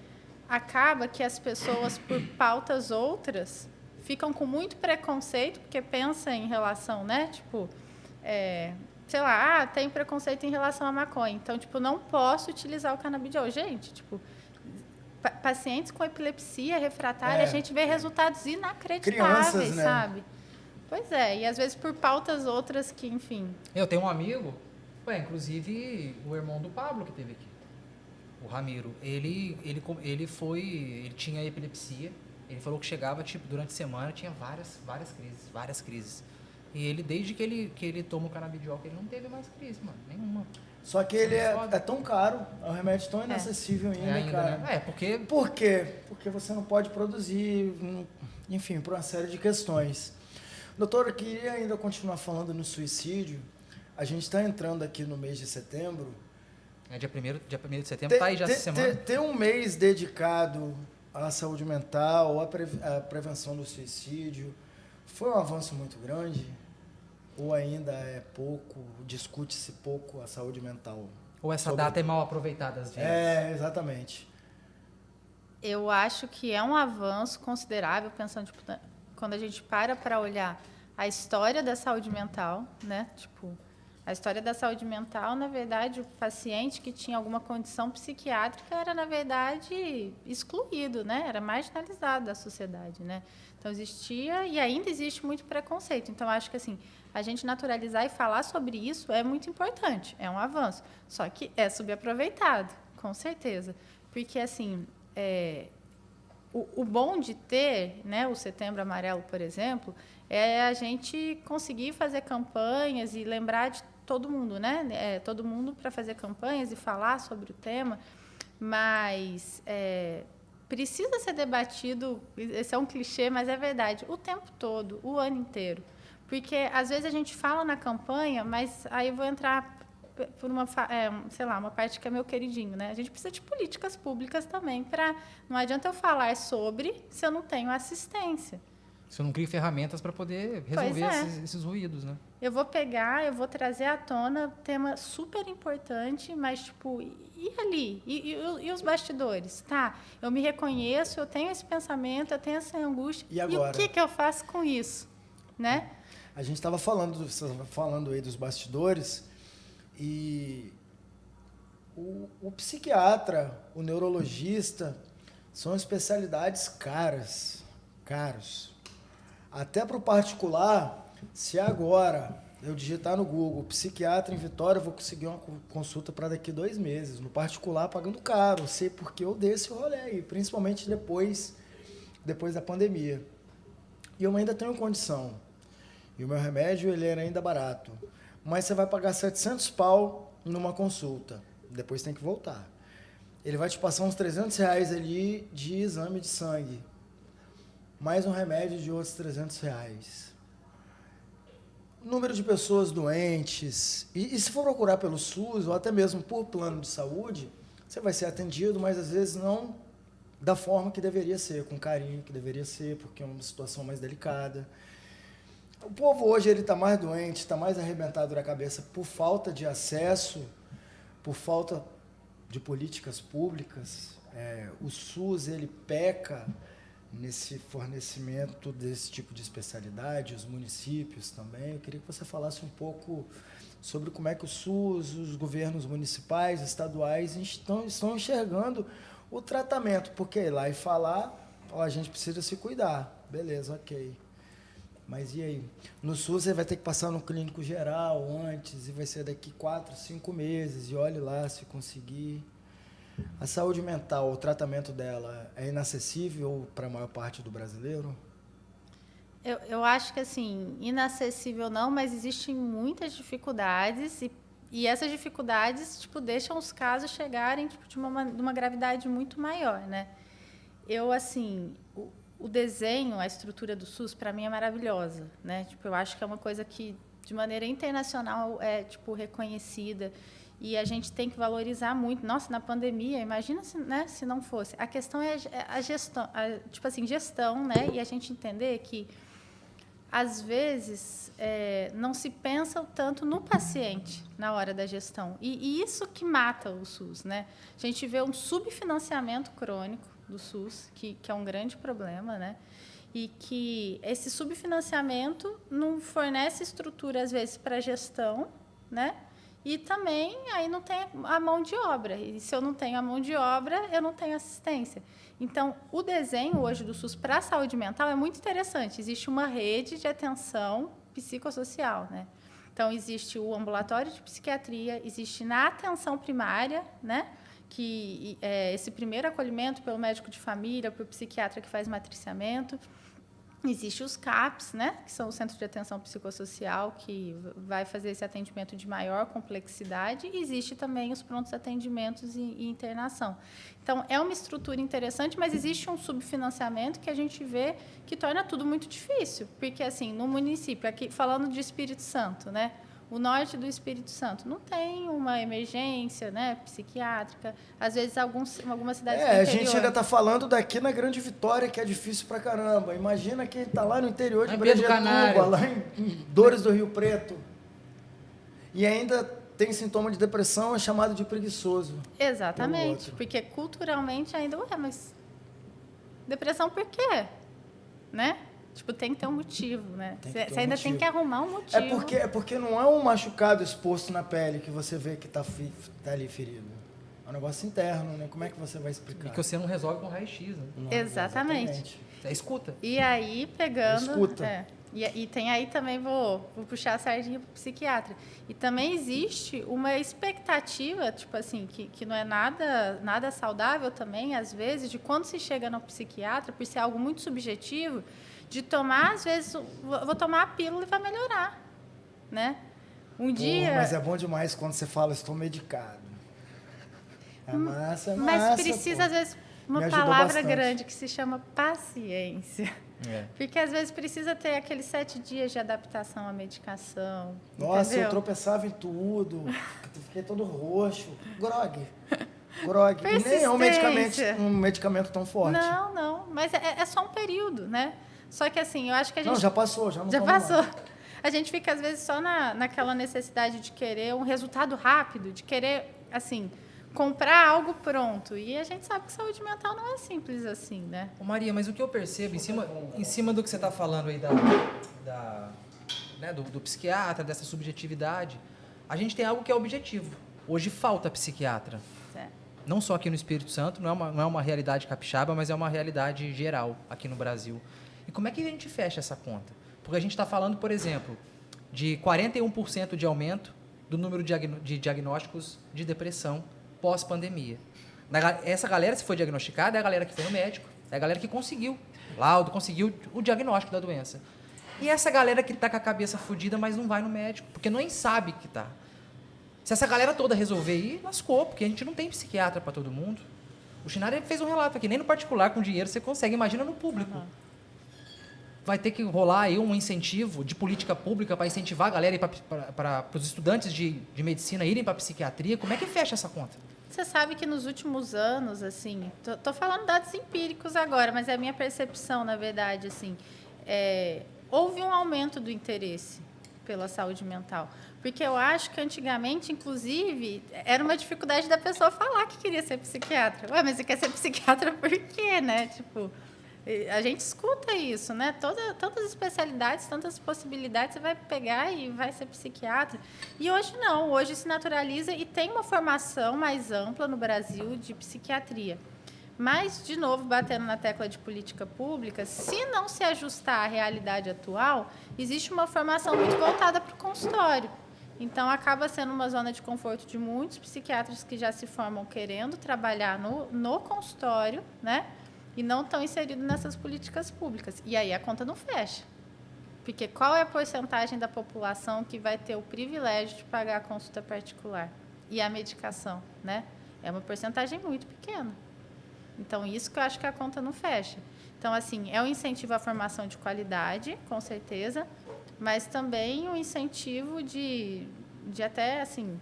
acaba que as pessoas, por pautas outras, ficam com muito preconceito, porque pensa em relação, né? Tipo, sei lá, tem preconceito em relação à maconha. Então, tipo, não posso utilizar o canabidiol. Gente, tipo, pacientes com epilepsia refratária, a gente vê resultados inacreditáveis, crianças, né? sabe? Pois é, e às vezes por pautas outras que, enfim... Eu tenho um amigo, inclusive o irmão do Pablo que teve aqui, o Ramiro. Ele tinha epilepsia. Ele falou que chegava, tipo, durante a semana, tinha várias crises. E ele, desde que ele toma o canabidiol, ele não teve mais crise, mano, nenhuma. Só que ele é tão caro, é um remédio tão inacessível ainda, cara. Né? Porque... Por quê? Porque você não pode produzir, enfim, por uma série de questões. Doutor, eu queria ainda continuar falando no suicídio. A gente está entrando aqui no mês de setembro. Dia 1º de setembro, tá aí já essa semana. Ter um mês dedicado à saúde mental, à prevenção do suicídio, foi um avanço muito grande? Ou ainda é pouco, discute-se pouco a saúde mental? Ou essa data é mal aproveitada às vezes? Exatamente. Eu acho que é um avanço considerável, pensando, tipo, quando a gente para olhar a história da saúde mental, né? Tipo, a história da saúde mental, na verdade, o paciente que tinha alguma condição psiquiátrica era, na verdade, excluído, né? Era marginalizado da sociedade, né? Então, existia e ainda existe muito preconceito. Então, acho que, assim, a gente naturalizar e falar sobre isso é muito importante, é um avanço. Só que é subaproveitado, com certeza. Porque, assim, o bom de ter, né, o Setembro Amarelo, por exemplo, é a gente conseguir fazer campanhas e lembrar de todo mundo, né? Todo mundo para fazer campanhas e falar sobre o tema, mas precisa ser debatido, esse é um clichê, mas é verdade, o tempo todo, o ano inteiro. Porque, às vezes, a gente fala na campanha, mas aí eu vou entrar por uma, sei lá, uma parte que é meu queridinho, né? A gente precisa de políticas públicas também, não adianta eu falar sobre se eu não tenho assistência. Você não cria ferramentas para poder resolver esses ruídos, né? Eu vou trazer à tona tema super importante, mas, tipo, e ali? E os bastidores? Tá, eu me reconheço, eu tenho esse pensamento, eu tenho essa angústia. E agora? E o que eu faço com isso? Né? A gente estava falando aí dos bastidores e o psiquiatra, o neurologista, são especialidades caros. Até para o particular, se agora eu digitar no Google psiquiatra em Vitória, eu vou conseguir uma consulta para daqui 2 meses. No particular, pagando caro. Sei porque eu dei esse rolê aí, principalmente depois da pandemia. E eu ainda tenho condição. E o meu remédio, ele era ainda barato. Mas você vai pagar 700 pau numa consulta. Depois tem que voltar. Ele vai te passar uns 300 reais ali de exame de sangue. Mais um remédio de outros 300 reais. Número de pessoas doentes. E se for procurar pelo SUS, ou até mesmo por plano de saúde, você vai ser atendido, mas às vezes não da forma que deveria ser, com carinho que deveria ser, porque é uma situação mais delicada. O povo hoje está mais doente, está mais arrebentado da cabeça por falta de acesso, por falta de políticas públicas. O SUS, ele peca nesse fornecimento desse tipo de especialidade, os municípios também. Eu queria que você falasse um pouco sobre como é que o SUS, os governos municipais, estaduais estão enxergando o tratamento, porque ir lá e falar, a gente precisa se cuidar. Beleza, ok. Mas e aí? No SUS você vai ter que passar no clínico geral antes, e vai ser daqui 4, 5 meses, e olhe lá se conseguir. A saúde mental, o tratamento dela é inacessível para a maior parte do brasileiro? Eu acho que, assim, inacessível não, mas existem muitas dificuldades e essas dificuldades, tipo, deixam os casos chegarem, tipo, de uma gravidade muito maior, né? O desenho, a estrutura do SUS, para mim, é maravilhosa, né? Tipo, eu acho que é uma coisa que, de maneira internacional, é, tipo, reconhecida. E a gente tem que valorizar muito. Nossa, na pandemia, imagina se não fosse. A questão é a gestão, gestão, né? E a gente entender que, às vezes, não se pensa tanto no paciente na hora da gestão. E isso que mata o SUS, né? A gente vê um subfinanciamento crônico do SUS, que é um grande problema, né? E que esse subfinanciamento não fornece estrutura, às vezes, para a gestão, né? E também aí não tem a mão de obra. E se eu não tenho a mão de obra, eu não tenho assistência. Então, o desenho hoje do SUS para a saúde mental é muito interessante. Existe uma rede de atenção psicossocial, né? Então, existe o ambulatório de psiquiatria, existe na atenção primária, né? Que é esse primeiro acolhimento pelo médico de família, pelo psiquiatra que faz matriciamento. Existem os CAPs, né, que são o Centro de Atenção Psicossocial, que vai fazer esse atendimento de maior complexidade. E existe também os prontos atendimentos e internação. Então, é uma estrutura interessante, mas existe um subfinanciamento que a gente vê que torna tudo muito difícil. Porque, assim, no município, aqui falando de Espírito Santo, né, o norte do Espírito Santo não tem uma emergência, né, psiquiátrica. Às vezes, algumas cidades do interior. A gente ainda está falando daqui na Grande Vitória, que é difícil pra caramba. Imagina quem está lá no interior de Brejetuba, lá em Dores do Rio Preto. E ainda tem sintoma de depressão, é chamado de preguiçoso. Exatamente, porque culturalmente ainda... mas depressão por quê? Né? Tipo, tem que ter um motivo, né? Você ainda tem que arrumar um motivo. É porque não é um machucado exposto na pele que você vê que tá ali ferido. É um negócio interno, né? Como é que você vai explicar? E que você não resolve com raio-x, né? Não, exatamente. É escuta. E aí, pegando... Escuta. E tem aí também, vou puxar a sardinha para o psiquiatra. E também existe uma expectativa, tipo assim, que não é nada saudável também, às vezes, de quando se chega no psiquiatra, por ser algo muito subjetivo, de tomar, às vezes, vou tomar a pílula e vai melhorar, né? Mas é bom demais quando você fala, estou medicado. É massa, mas precisa, às vezes, Uma me ajudou palavra bastante. grande que se chama paciência. É. Porque às vezes precisa ter aqueles 7 dias de adaptação à medicação. Nossa, entendeu? eu tropeçava em tudo, fiquei todo roxo. Grog. E nem é Persistência. um medicamento tão forte. Não. Mas é só um período, né? Só que assim, eu acho que a gente... Não, já passou, já não Já tomo mais. passou. A gente fica, às vezes, só naquela necessidade de querer um resultado rápido, de querer, assim, comprar algo pronto. E a gente sabe que saúde mental não é simples assim, né? Ô Maria, mas o que eu percebo, em cima do que você está falando aí né, do psiquiatra, dessa subjetividade, a gente tem algo que é objetivo. Hoje falta psiquiatra. Certo. Não só aqui no Espírito Santo, não é uma realidade capixaba, mas é uma realidade geral aqui no Brasil. E como é que a gente fecha essa conta? Porque a gente está falando, por exemplo, de 41% de aumento do número de diagnósticos de depressão pós-pandemia. Essa galera, se foi diagnosticada, é a galera que foi no médico, é a galera que conseguiu laudo, conseguiu o diagnóstico da doença. E essa galera que está com a cabeça fodida, mas não vai no médico, porque nem sabe que está. Se essa galera toda resolver ir, lascou, porque a gente não tem psiquiatra para todo mundo. O Chinari fez um relato aqui, nem no particular, com dinheiro, você consegue, imagina no público. Vai ter que rolar aí um incentivo de política pública para incentivar a galera para os estudantes de medicina irem para a psiquiatria. Como é que fecha essa conta? Você sabe que nos últimos anos, assim, tô falando dados empíricos agora, mas é a minha percepção, na verdade, assim, houve um aumento do interesse pela saúde mental. Porque eu acho que antigamente, inclusive, era uma dificuldade da pessoa falar que queria ser psiquiatra. Ué, mas você quer ser psiquiatra por quê, né? Tipo, a gente escuta isso, né? Tantas especialidades, tantas possibilidades, você vai pegar e vai ser psiquiatra. E hoje não, hoje se naturaliza e tem uma formação mais ampla no Brasil de psiquiatria. Mas, de novo, batendo na tecla de política pública, se não se ajustar à realidade atual, existe uma formação muito voltada para o consultório. Então, acaba sendo uma zona de conforto de muitos psiquiatras que já se formam querendo trabalhar no consultório, né? E não estão inseridos nessas políticas públicas. E aí a conta não fecha. Porque qual é a porcentagem da população que vai ter o privilégio de pagar a consulta particular? E a medicação, né? É uma porcentagem muito pequena. Então, isso que eu acho que a conta não fecha. Então, assim, é um incentivo à formação de qualidade, com certeza, mas também um incentivo de até, assim,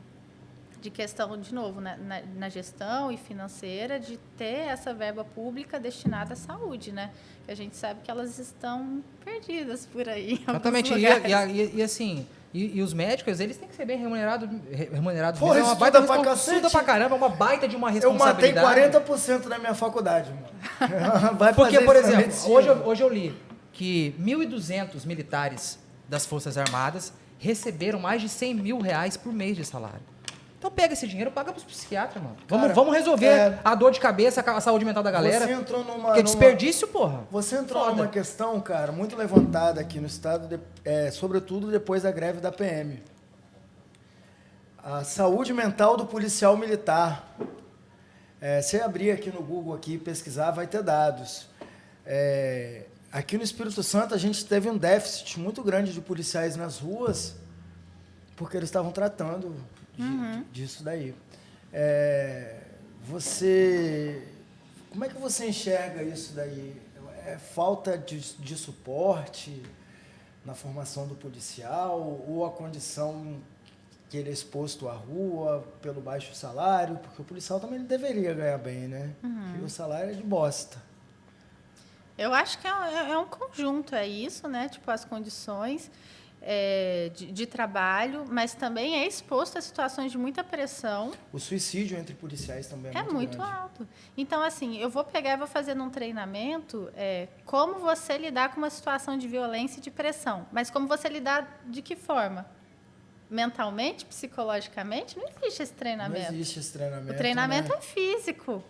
de questão, de novo, na gestão e financeira, de ter essa verba pública destinada à saúde, né? Que a gente sabe que elas estão perdidas por aí. Exatamente. E assim, e os médicos, eles têm que ser bem remunerados. Pô, É uma baita estuda pra cacete. estuda pra caramba, é uma baita de uma Eu matei responsabilidade. 40% da minha faculdade, mano. Vai Porque, fazer por isso na exemplo, medicina. hoje eu li que 1.200 militares das Forças Armadas receberam mais de 100 mil reais por mês de salário. Então pega esse dinheiro, paga pros psiquiatras, mano. Cara, Vamos resolver a dor de cabeça, a saúde mental da galera. Você entrou Porque desperdício, porra. Você entrou Foda. numa questão, cara, muito levantada aqui no estado, sobretudo depois da greve da PM. A saúde mental do policial militar. Você abrir aqui no Google aqui, pesquisar, vai ter dados. Aqui no Espírito Santo, a gente teve um déficit muito grande de policiais nas ruas, porque eles estavam tratando disso daí. Como é que você enxerga isso daí? É falta de suporte na formação do policial ou a condição que ele é exposto à rua pelo baixo salário? Porque o policial também ele deveria ganhar bem, né? Porque o salário é de bosta. Eu acho que é um conjunto, é isso, né? Tipo, as condições de trabalho, mas também é exposto a situações de muita pressão. O suicídio entre policiais também É muito grande. alto. Então, assim, eu vou pegar e vou fazer num treinamento como você lidar com uma situação de violência e de pressão. Mas como você lidar de que forma? Mentalmente, psicologicamente? Não existe esse treinamento. Não existe esse treinamento. O treinamento né? é físico.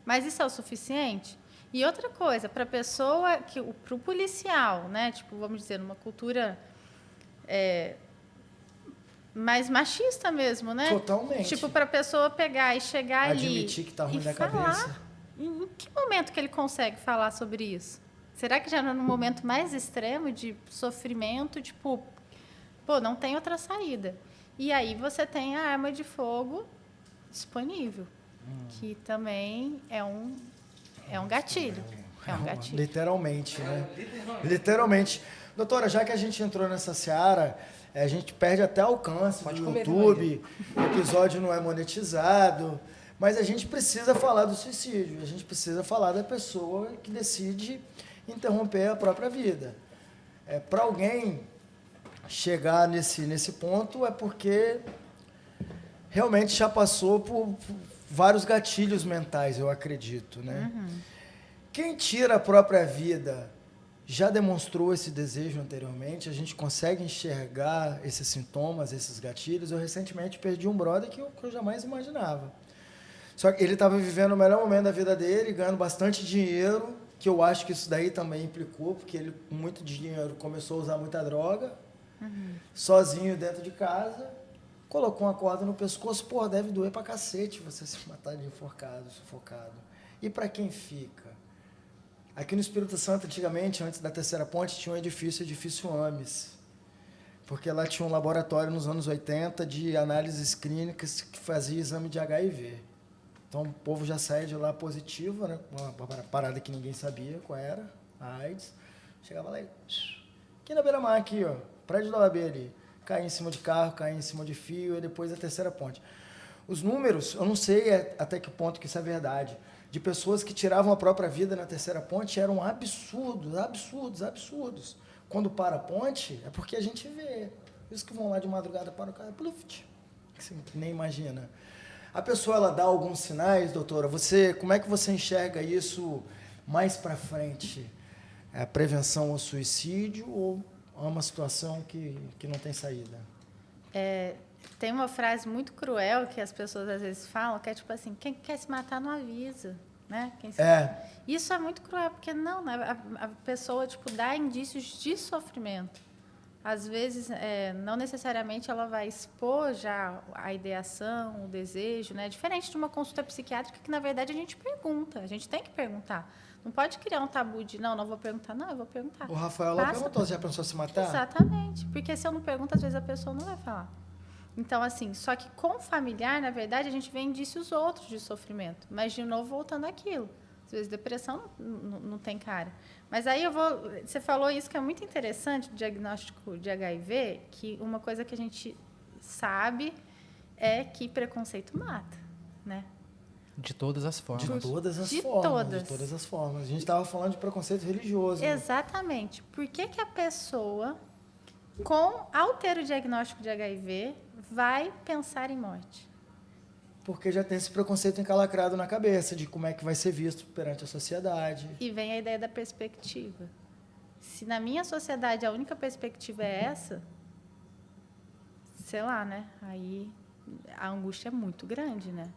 Mas isso é o suficiente? E outra coisa, para a pessoa, para o policial, né? Tipo, vamos dizer, numa cultura mais machista mesmo, né? Totalmente. Tipo, para a pessoa pegar e chegar ali Admitir que tá ruim e da falar, cabeça. em que momento que ele consegue falar sobre isso? Será que já no momento mais extremo de sofrimento, tipo, pô, não tem outra saída. E aí você tem a arma de fogo disponível, que também é um É um gatilho. É um gatilho. Literalmente, né? Literalmente. Doutora, já que a gente entrou nessa seara, a gente perde até alcance Pode do comer, YouTube, o episódio não é monetizado, mas a gente precisa falar do suicídio, a gente precisa falar da pessoa que decide interromper a própria vida. Para alguém chegar nesse ponto é porque realmente já passou por vários gatilhos mentais, eu acredito, né? Quem tira a própria vida já demonstrou esse desejo anteriormente, a gente consegue enxergar esses sintomas, esses gatilhos. Eu recentemente perdi um brother que eu jamais imaginava. Só que ele estava vivendo o melhor momento da vida dele, ganhando bastante dinheiro, que eu acho que isso daí também implicou, porque ele, com muito dinheiro, começou a usar muita droga, sozinho dentro de casa, colocou uma corda no pescoço, pô, deve doer pra cacete você se matar de enforcado, sufocado. E para quem fica? Aqui no Espírito Santo, antigamente, antes da Terceira Ponte, tinha um edifício Ames, porque lá tinha um laboratório nos anos 80 de análises clínicas que fazia exame de HIV. Então, o povo já sai de lá positivo, né? Uma parada que ninguém sabia qual era, a AIDS. Chegava lá e... Aqui na beira-mar, aqui, ó, prédio da OAB ali. Caía em cima de carro, caía em cima de fio, e depois a Terceira Ponte. Os números, eu não sei até que ponto que isso é verdade, de pessoas que tiravam a própria vida na Terceira Ponte eram absurdos. Quando para a ponte, é porque a gente vê. Isso que vão lá de madrugada para o carro, pluft, que você nem imagina. A pessoa, ela dá alguns sinais, doutora? Como é que você enxerga isso mais para frente? É a prevenção ao suicídio ou é uma situação que não tem saída? Tem uma frase muito cruel que as pessoas às vezes falam, que é tipo assim, quem quer se matar não avisa, né? Isso é muito cruel, porque não, né? A pessoa tipo, dá indícios de sofrimento. Às vezes, não necessariamente ela vai expor já a ideação, o desejo, né? Diferente de uma consulta psiquiátrica que, na verdade, a gente pergunta, a gente tem que perguntar. Não pode criar um tabu de, não vou perguntar. Não, eu vou perguntar. O Rafael lá perguntou, você já pensou em se matar? Exatamente, porque se eu não pergunto, às vezes a pessoa não vai falar. Então, assim, só que com o familiar, na verdade, a gente vê indícios outros de sofrimento. Mas, de novo, voltando àquilo. Às vezes, depressão não tem cara. Mas aí você falou isso que é muito interessante, o diagnóstico de HIV, que uma coisa que a gente sabe é que preconceito mata, né? De todas as formas. De todas as formas. A gente estava falando de preconceito religioso. Exatamente. Por que a pessoa, ao ter o diagnóstico de HIV, vai pensar em morte? Porque já tem esse preconceito encalacrado na cabeça de como é que vai ser visto perante a sociedade. E vem a ideia da perspectiva. Se na minha sociedade a única perspectiva é essa, sei lá, né? Aí a angústia é muito grande, né?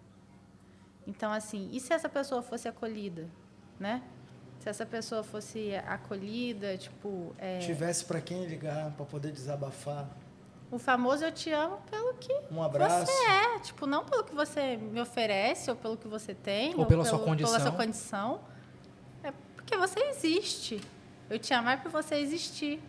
Então, assim, e se essa pessoa fosse acolhida, né? Se essa pessoa fosse acolhida, tipo... Tivesse para quem ligar, para poder desabafar. O famoso eu te amo pelo que um abraço. Você é. Tipo, não pelo que você me oferece, ou pelo que você tem, ou pela sua condição. Pela sua condição. É porque você existe. Eu te amar por você existir.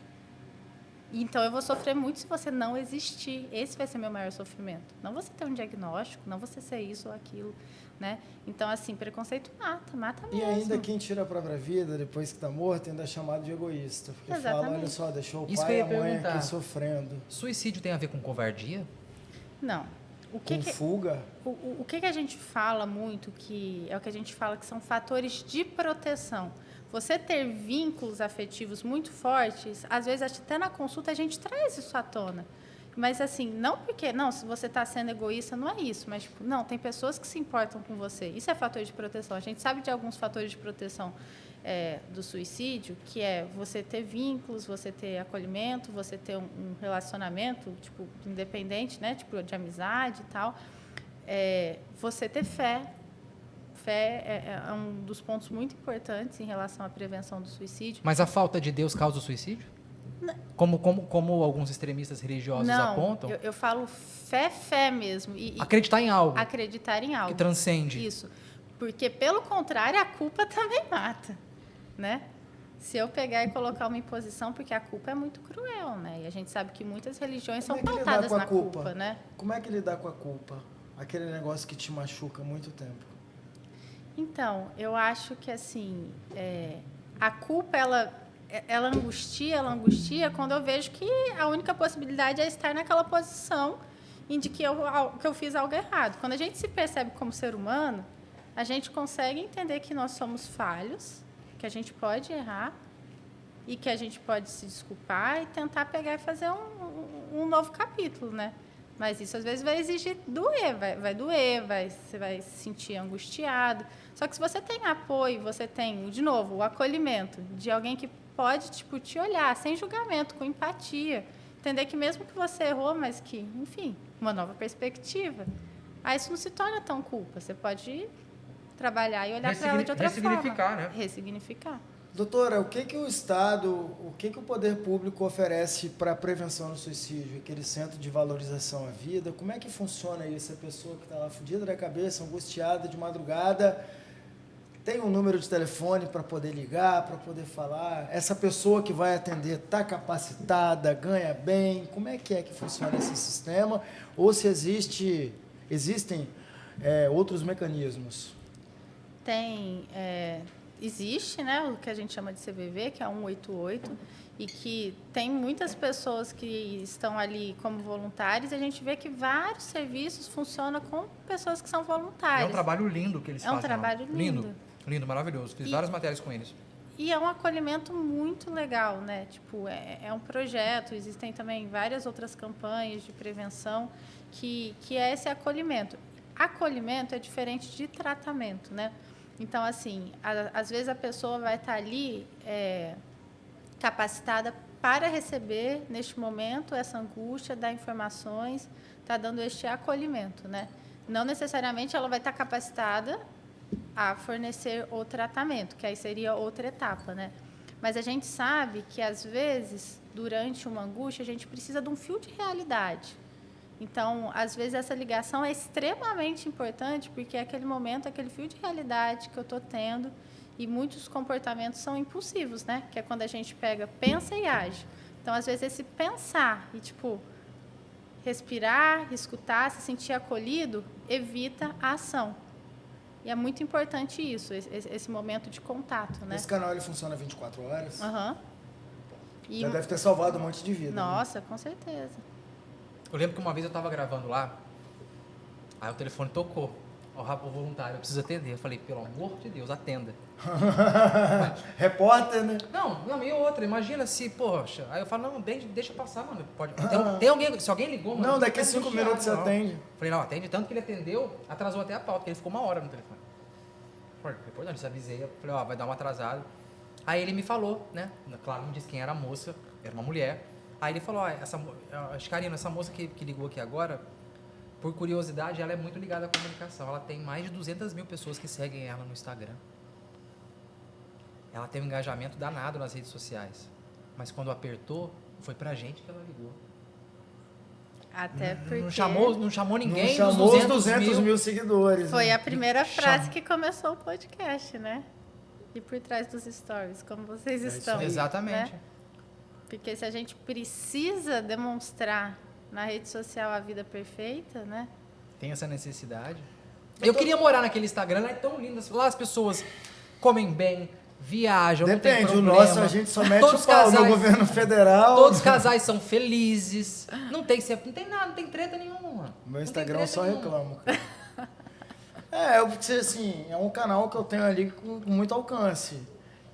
Então, eu vou sofrer muito se você não existir. Esse vai ser meu maior sofrimento. Não você ter um diagnóstico, não você ser isso ou aquilo, né? Então, assim, preconceito mata mesmo. E ainda quem tira a própria vida, depois que está morto, ainda é chamado de egoísta. Porque fala, olha só, deixou o pai e a mãe aqui sofrendo. Suicídio tem a ver com covardia? Não. Fuga? O que a gente fala muito, que é o que a gente fala que são fatores de proteção. Você ter vínculos afetivos muito fortes, às vezes até na consulta a gente traz isso à tona. Mas assim, não porque, se você está sendo egoísta, não é isso. Mas, tipo, não, tem pessoas que se importam com você. Isso é fator de proteção. A gente sabe de alguns fatores de proteção do suicídio, que é você ter vínculos, você ter acolhimento, você ter um relacionamento, tipo, independente, né? Tipo, de amizade e tal. Você ter fé. Fé é um dos pontos muito importantes em relação à prevenção do suicídio. Mas a falta de Deus causa o suicídio? Como alguns extremistas religiosos apontam? Eu falo fé mesmo. Acreditar em algo. Acreditar em algo. Que transcende. Isso. Porque, pelo contrário, a culpa também mata, né? Se eu pegar e colocar uma imposição, porque a culpa é muito cruel, né? E a gente sabe que muitas religiões são pautadas na culpa, né? Como é que lidar com a culpa? Aquele negócio que te machuca há muito tempo. Então, eu acho que assim, a culpa ela angustia quando eu vejo que a única possibilidade é estar naquela posição em de que eu fiz algo errado. Quando a gente se percebe como ser humano, a gente consegue entender que nós somos falhos, que a gente pode errar e que a gente pode se desculpar e tentar pegar e fazer um novo capítulo, né? Mas isso, às vezes, vai exigir doer, vai doer, você vai se sentir angustiado. Só que se você tem apoio, você tem, de novo, o acolhimento de alguém que pode, tipo, te olhar sem julgamento, com empatia, entender que mesmo que você errou, mas que, enfim, uma nova perspectiva, aí isso não se torna tão culpa. Você pode trabalhar e olhar para ela de outra forma. Ressignificar, né? Ressignificar. Doutora, o que o Estado, o que o poder público oferece para a prevenção do suicídio? Aquele centro de valorização à vida, como é que funciona isso? A pessoa que está lá fodida da cabeça, angustiada de madrugada, tem um número de telefone para poder ligar, para poder falar? Essa pessoa que vai atender está capacitada, ganha bem? Como é que funciona esse sistema? Ou se existem outros mecanismos? Existe, né, o que a gente chama de CVV, que é 188, e que tem muitas pessoas que estão ali como voluntários, e a gente vê que vários serviços funcionam com pessoas que são voluntárias. É um trabalho lindo que eles fazem. É um trabalho lindo. Lindo, maravilhoso. Fiz várias matérias com eles. E é um acolhimento muito legal, né? Tipo, é um projeto, existem também várias outras campanhas de prevenção que é esse acolhimento. Acolhimento é diferente de tratamento, né? Então, assim, às vezes a pessoa vai estar ali capacitada para receber, neste momento, essa angústia, dar informações, está dando este acolhimento, né? Não necessariamente ela vai estar capacitada a fornecer o tratamento, que aí seria outra etapa, né? Mas a gente sabe que, às vezes, durante uma angústia, a gente precisa de um fio de realidade. Então, às vezes, essa ligação é extremamente importante, porque é aquele momento, aquele fio de realidade que eu estou tendo, e muitos comportamentos são impulsivos, né? Que é quando a gente pensa e age. Então, às vezes, esse pensar e, tipo, respirar, escutar, se sentir acolhido, evita a ação. E é muito importante isso, esse momento de contato, né? Esse canal ele funciona 24 horas? Aham. Já deve ter salvado um monte de vida. Nossa, com certeza. Eu lembro que uma vez eu estava gravando lá, aí o telefone tocou. O voluntário, eu preciso atender. Eu falei, pelo amor de Deus, atenda. Repórter, né? Não, e outra, imagina se, poxa. Aí eu falo, não, deixa passar, mano. Tem alguém, se alguém ligou, mano. Não, daqui a 5 minutos você atende. Falei, não, atende. Tanto que ele atendeu, atrasou até a pauta, porque ele ficou 1 hora no telefone. Falei, depois eu avisei, eu falei, vai dar uma atrasada. Aí ele me falou, né? Claro, não disse quem era a moça, era uma mulher. Aí ele falou, Karina, essa moça que ligou aqui agora, por curiosidade, ela é muito ligada à comunicação. Ela tem mais de 200 mil pessoas que seguem ela no Instagram. Ela tem um engajamento danado nas redes sociais. Mas quando apertou, foi pra gente que ela ligou. Até porque... Não chamou ninguém não chamou os 200 mil seguidores. Foi a primeira frase que começou o podcast, né? E por trás dos stories, como vocês estão. Exatamente. Né? Porque se a gente precisa demonstrar na rede social a vida perfeita, né? Tem essa necessidade. Eu queria morar naquele Instagram, lá é tão lindo. Lá as pessoas comem bem, viajam, não tem Depende, o problema. nosso a gente só mete o pau no governo federal. Todos os casais são felizes. Não tem nada, não tem treta nenhuma. Meu Instagram eu só reclamo, cara. Porque assim, é um canal que eu tenho ali com muito alcance.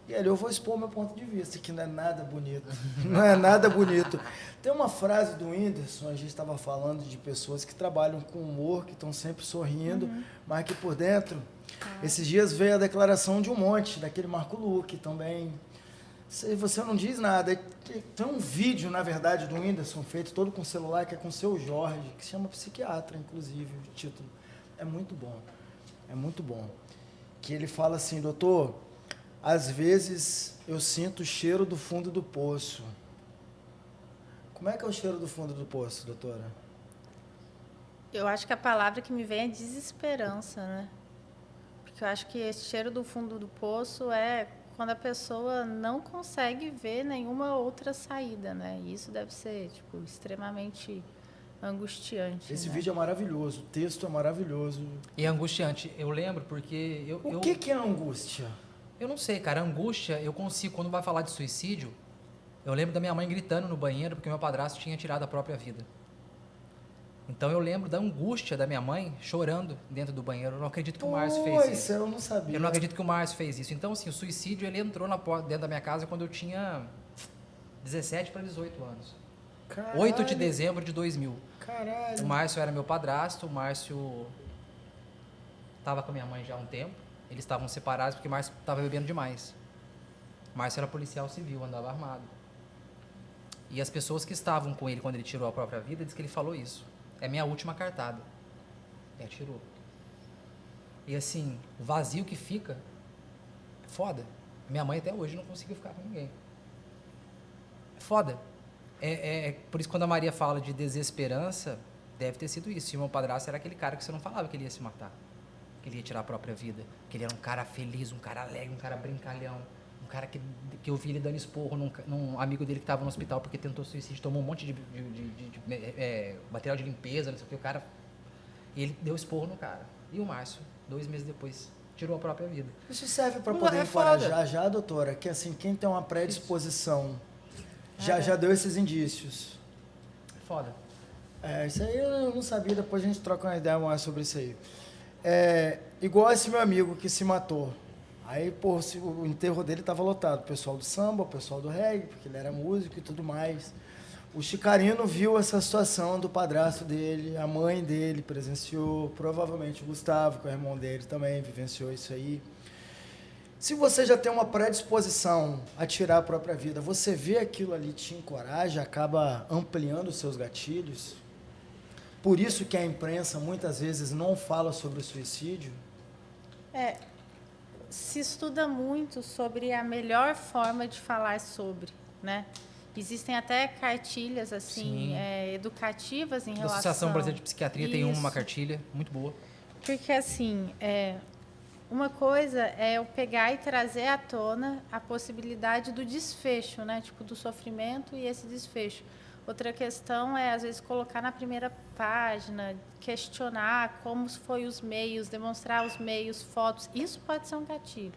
E ali eu vou expor meu ponto de vista, que não é nada bonito. Não é nada bonito. Tem uma frase do Whindersson, a gente estava falando de pessoas que trabalham com humor, que estão sempre sorrindo, mas que por dentro, esses dias veio a declaração de um monte, daquele Marco Luque também. Você não diz nada. Tem um vídeo, na verdade, do Whindersson, feito todo com celular, que é com o Seu Jorge, que se chama Psiquiatra, inclusive, o título. É muito bom. É muito bom. Que ele fala assim, doutor, às vezes eu sinto o cheiro do fundo do poço. Como é que é o cheiro do fundo do poço, doutora? Eu acho que a palavra que me vem é desesperança, né? Porque eu acho que esse cheiro do fundo do poço é quando a pessoa não consegue ver nenhuma outra saída, né? E isso deve ser, tipo, extremamente Angustiante. Esse né? vídeo é maravilhoso, o texto é maravilhoso. E é angustiante. Eu lembro porque O que é angústia? Eu não sei, cara. Angústia, eu consigo, quando vai falar de suicídio, eu lembro da minha mãe gritando no banheiro porque meu padrasto tinha tirado a própria vida. Então eu lembro da angústia da minha mãe chorando dentro do banheiro. Eu não acredito que o Márcio fez isso. Isso eu não sabia. Eu não acredito que o Márcio fez isso. Então, assim, o suicídio, ele entrou na porta, dentro da minha casa quando eu tinha 17 para 18 anos. Caralho. 8 de dezembro de 2000. Caralho. O Márcio era meu padrasto, o Márcio estava com a minha mãe já há um tempo. Eles estavam separados porque o Márcio estava bebendo demais. O Márcio era policial civil, andava armado. E as pessoas que estavam com ele quando ele tirou a própria vida, diz que ele falou isso. É minha última cartada. Ele atirou. E assim, o vazio que fica é foda. Minha mãe até hoje não conseguiu ficar com ninguém. É foda. Por isso quando a Maria fala de desesperança, deve ter sido isso. E o meu padrasto era aquele cara que você não falava que ele ia se matar. Que ele ia tirar a própria vida. Que ele era um cara feliz, um cara alegre, um cara brincalhão. Um cara que eu vi ele dando esporro num amigo dele que estava no hospital porque tentou suicídio, tomou um monte de material de limpeza, não sei o que, o cara... E ele deu esporro no cara. E o Márcio, 2 meses depois, tirou a própria vida. Isso serve para Não, poder é encorajar foda. já, doutora, que assim, quem tem uma predisposição já deu esses indícios. É foda. Isso aí eu não sabia, depois a gente troca uma ideia mais sobre isso aí. Igual esse meu amigo que se matou. Aí, pô, o enterro dele estava lotado. O pessoal do samba, o pessoal do reggae, porque ele era músico e tudo mais. O Chicarino viu essa situação do padrasto dele, a mãe dele presenciou, provavelmente o Gustavo, que é o irmão dele, também vivenciou isso aí. Se você já tem uma predisposição a tirar a própria vida, você vê aquilo ali, te encoraja, acaba ampliando os seus gatilhos. Por isso que a imprensa muitas vezes não fala sobre o suicídio. Se estuda muito sobre a melhor forma de falar sobre, né? Existem até cartilhas assim educativas em A relação... Associação Brasileira de Psiquiatria tem uma Isso. cartilha muito boa. Porque assim, uma coisa é eu pegar e trazer à tona a possibilidade do desfecho, né? Tipo, do sofrimento e esse desfecho. Outra questão é, às vezes, colocar na primeira página, questionar como foi os meios, demonstrar os meios, fotos. Isso pode ser um gatilho.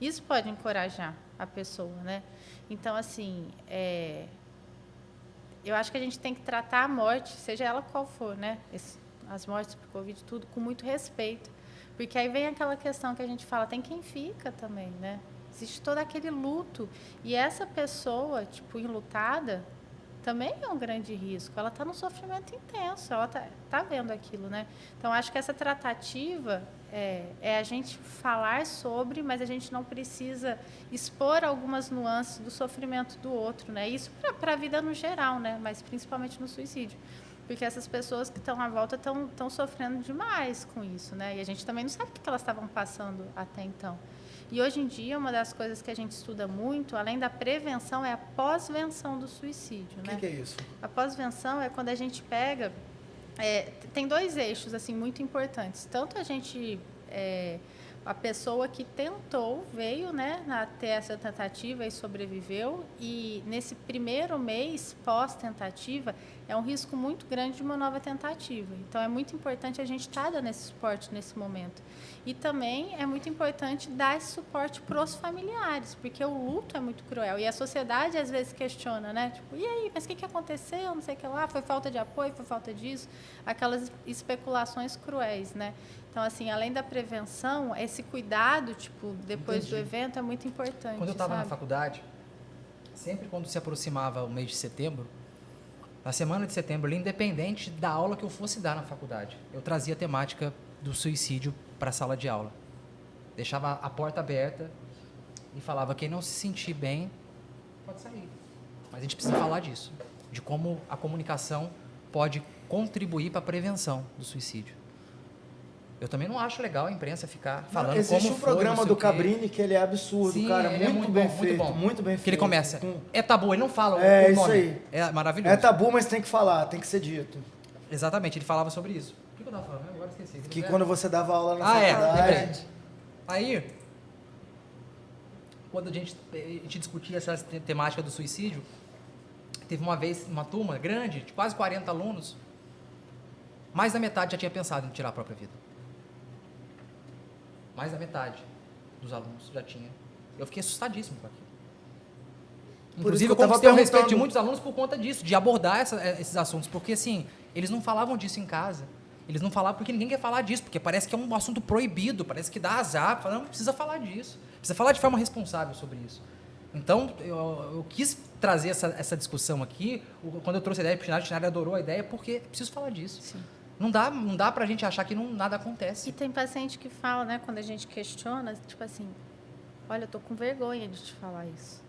Isso pode encorajar a pessoa, né? Então, assim, eu acho que a gente tem que tratar a morte, seja ela qual for, né? As mortes por Covid, tudo, com muito respeito. Porque aí vem aquela questão que a gente fala, tem quem fica também, né? Existe todo aquele luto. E essa pessoa, tipo, enlutada, também é um grande risco. Ela está num sofrimento intenso, ela tá vendo aquilo, né? Então, acho que essa tratativa é a gente falar sobre, mas a gente não precisa expor algumas nuances do sofrimento do outro, né? Isso para a vida no geral, né? Mas principalmente no suicídio. Porque essas pessoas que estão à volta estão sofrendo demais com isso, né? E a gente também não sabe o que elas estavam passando até então. E hoje em dia, uma das coisas que a gente estuda muito, além da prevenção, é a pós-venção do suicídio, né? O que é isso? A pós-venção é quando a gente pega... tem 2 eixos assim, muito importantes. Tanto a pessoa que tentou, veio, né, ter essa tentativa e sobreviveu, e nesse primeiro mês pós-tentativa, é um risco muito grande de uma nova tentativa. Então, é muito importante a gente estar dando esse suporte nesse momento. E também é muito importante dar esse suporte para os familiares, porque o luto é muito cruel. E a sociedade, às vezes, questiona, né? Tipo, e aí, mas o que aconteceu? Não sei o que lá, foi falta de apoio, foi falta disso. Aquelas especulações cruéis, né? Então, assim, além da prevenção, esse cuidado, tipo, depois do evento é muito importante. Quando eu estava na faculdade, sempre quando se aproximava o mês de setembro, na semana de setembro, ali, independente da aula que eu fosse dar na faculdade, eu trazia a temática do suicídio para a sala de aula. Deixava a porta aberta e falava, quem não se sentir bem, pode sair. Mas a gente precisa falar disso, de como a comunicação pode contribuir para a prevenção do suicídio. Eu também não acho legal a imprensa ficar falando existe como um foi, programa não sei do o quê. Cabrini que ele é absurdo, Sim, cara, ele é muito bem bom, feito, muito bom. muito bem feito. Que ele começa, é tabu, ele não fala É o isso nome. aí. É maravilhoso. É tabu, mas tem que falar, tem que ser dito. Exatamente, ele falava sobre isso. O que eu tava falando? Agora esqueci. Que quando você dava aula na lembrei. faculdade... Aí, quando a gente discutia essa temática do suicídio, teve uma vez uma turma grande, de quase 40 alunos, mais da metade já tinha pensado em tirar a própria vida. Mais da metade dos alunos já tinha. Eu fiquei assustadíssimo com aquilo. Inclusive, eu conquistei o respeito de muitos alunos por conta disso, de abordar esses assuntos, porque assim, eles não falavam disso em casa. Eles não falavam porque ninguém quer falar disso, porque parece que é um assunto proibido, parece que dá azar. Não precisa falar disso. Precisa falar de forma responsável sobre isso. Então, eu quis trazer essa discussão aqui. Quando eu trouxe a ideia para o Chinari adorou a ideia, porque preciso falar disso. Sim. Não dá pra gente achar que nada acontece. E tem paciente que fala, né, quando a gente questiona, tipo assim, olha, eu tô com vergonha de te falar isso.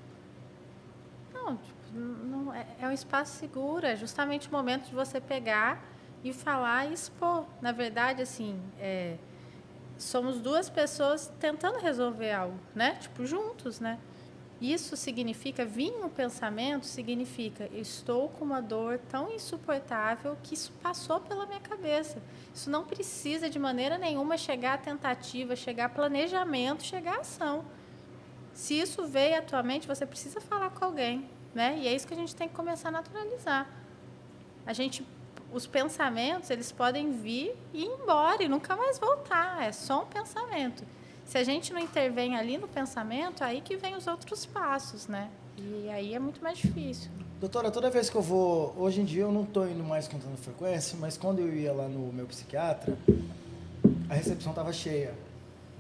Não, tipo, não é um espaço seguro, é justamente o momento de você pegar e falar e expor. Na verdade, assim, somos duas pessoas tentando resolver algo, né? Tipo, juntos, né? Isso significa, vir um pensamento, significa, eu estou com uma dor tão insuportável que isso passou pela minha cabeça. Isso não precisa de maneira nenhuma chegar à tentativa, chegar a planejamento, chegar à ação. Se isso veio à tua mente, você precisa falar com alguém, né? E é isso que a gente tem que começar a naturalizar. Os pensamentos, eles podem vir e ir embora e nunca mais voltar. É só um pensamento. Se a gente não intervém ali no pensamento, aí que vem os outros passos, né? E aí é muito mais difícil. Doutora, toda vez que eu vou... Hoje em dia eu não estou indo mais com tanta frequência, mas quando eu ia lá no meu psiquiatra, a recepção estava cheia.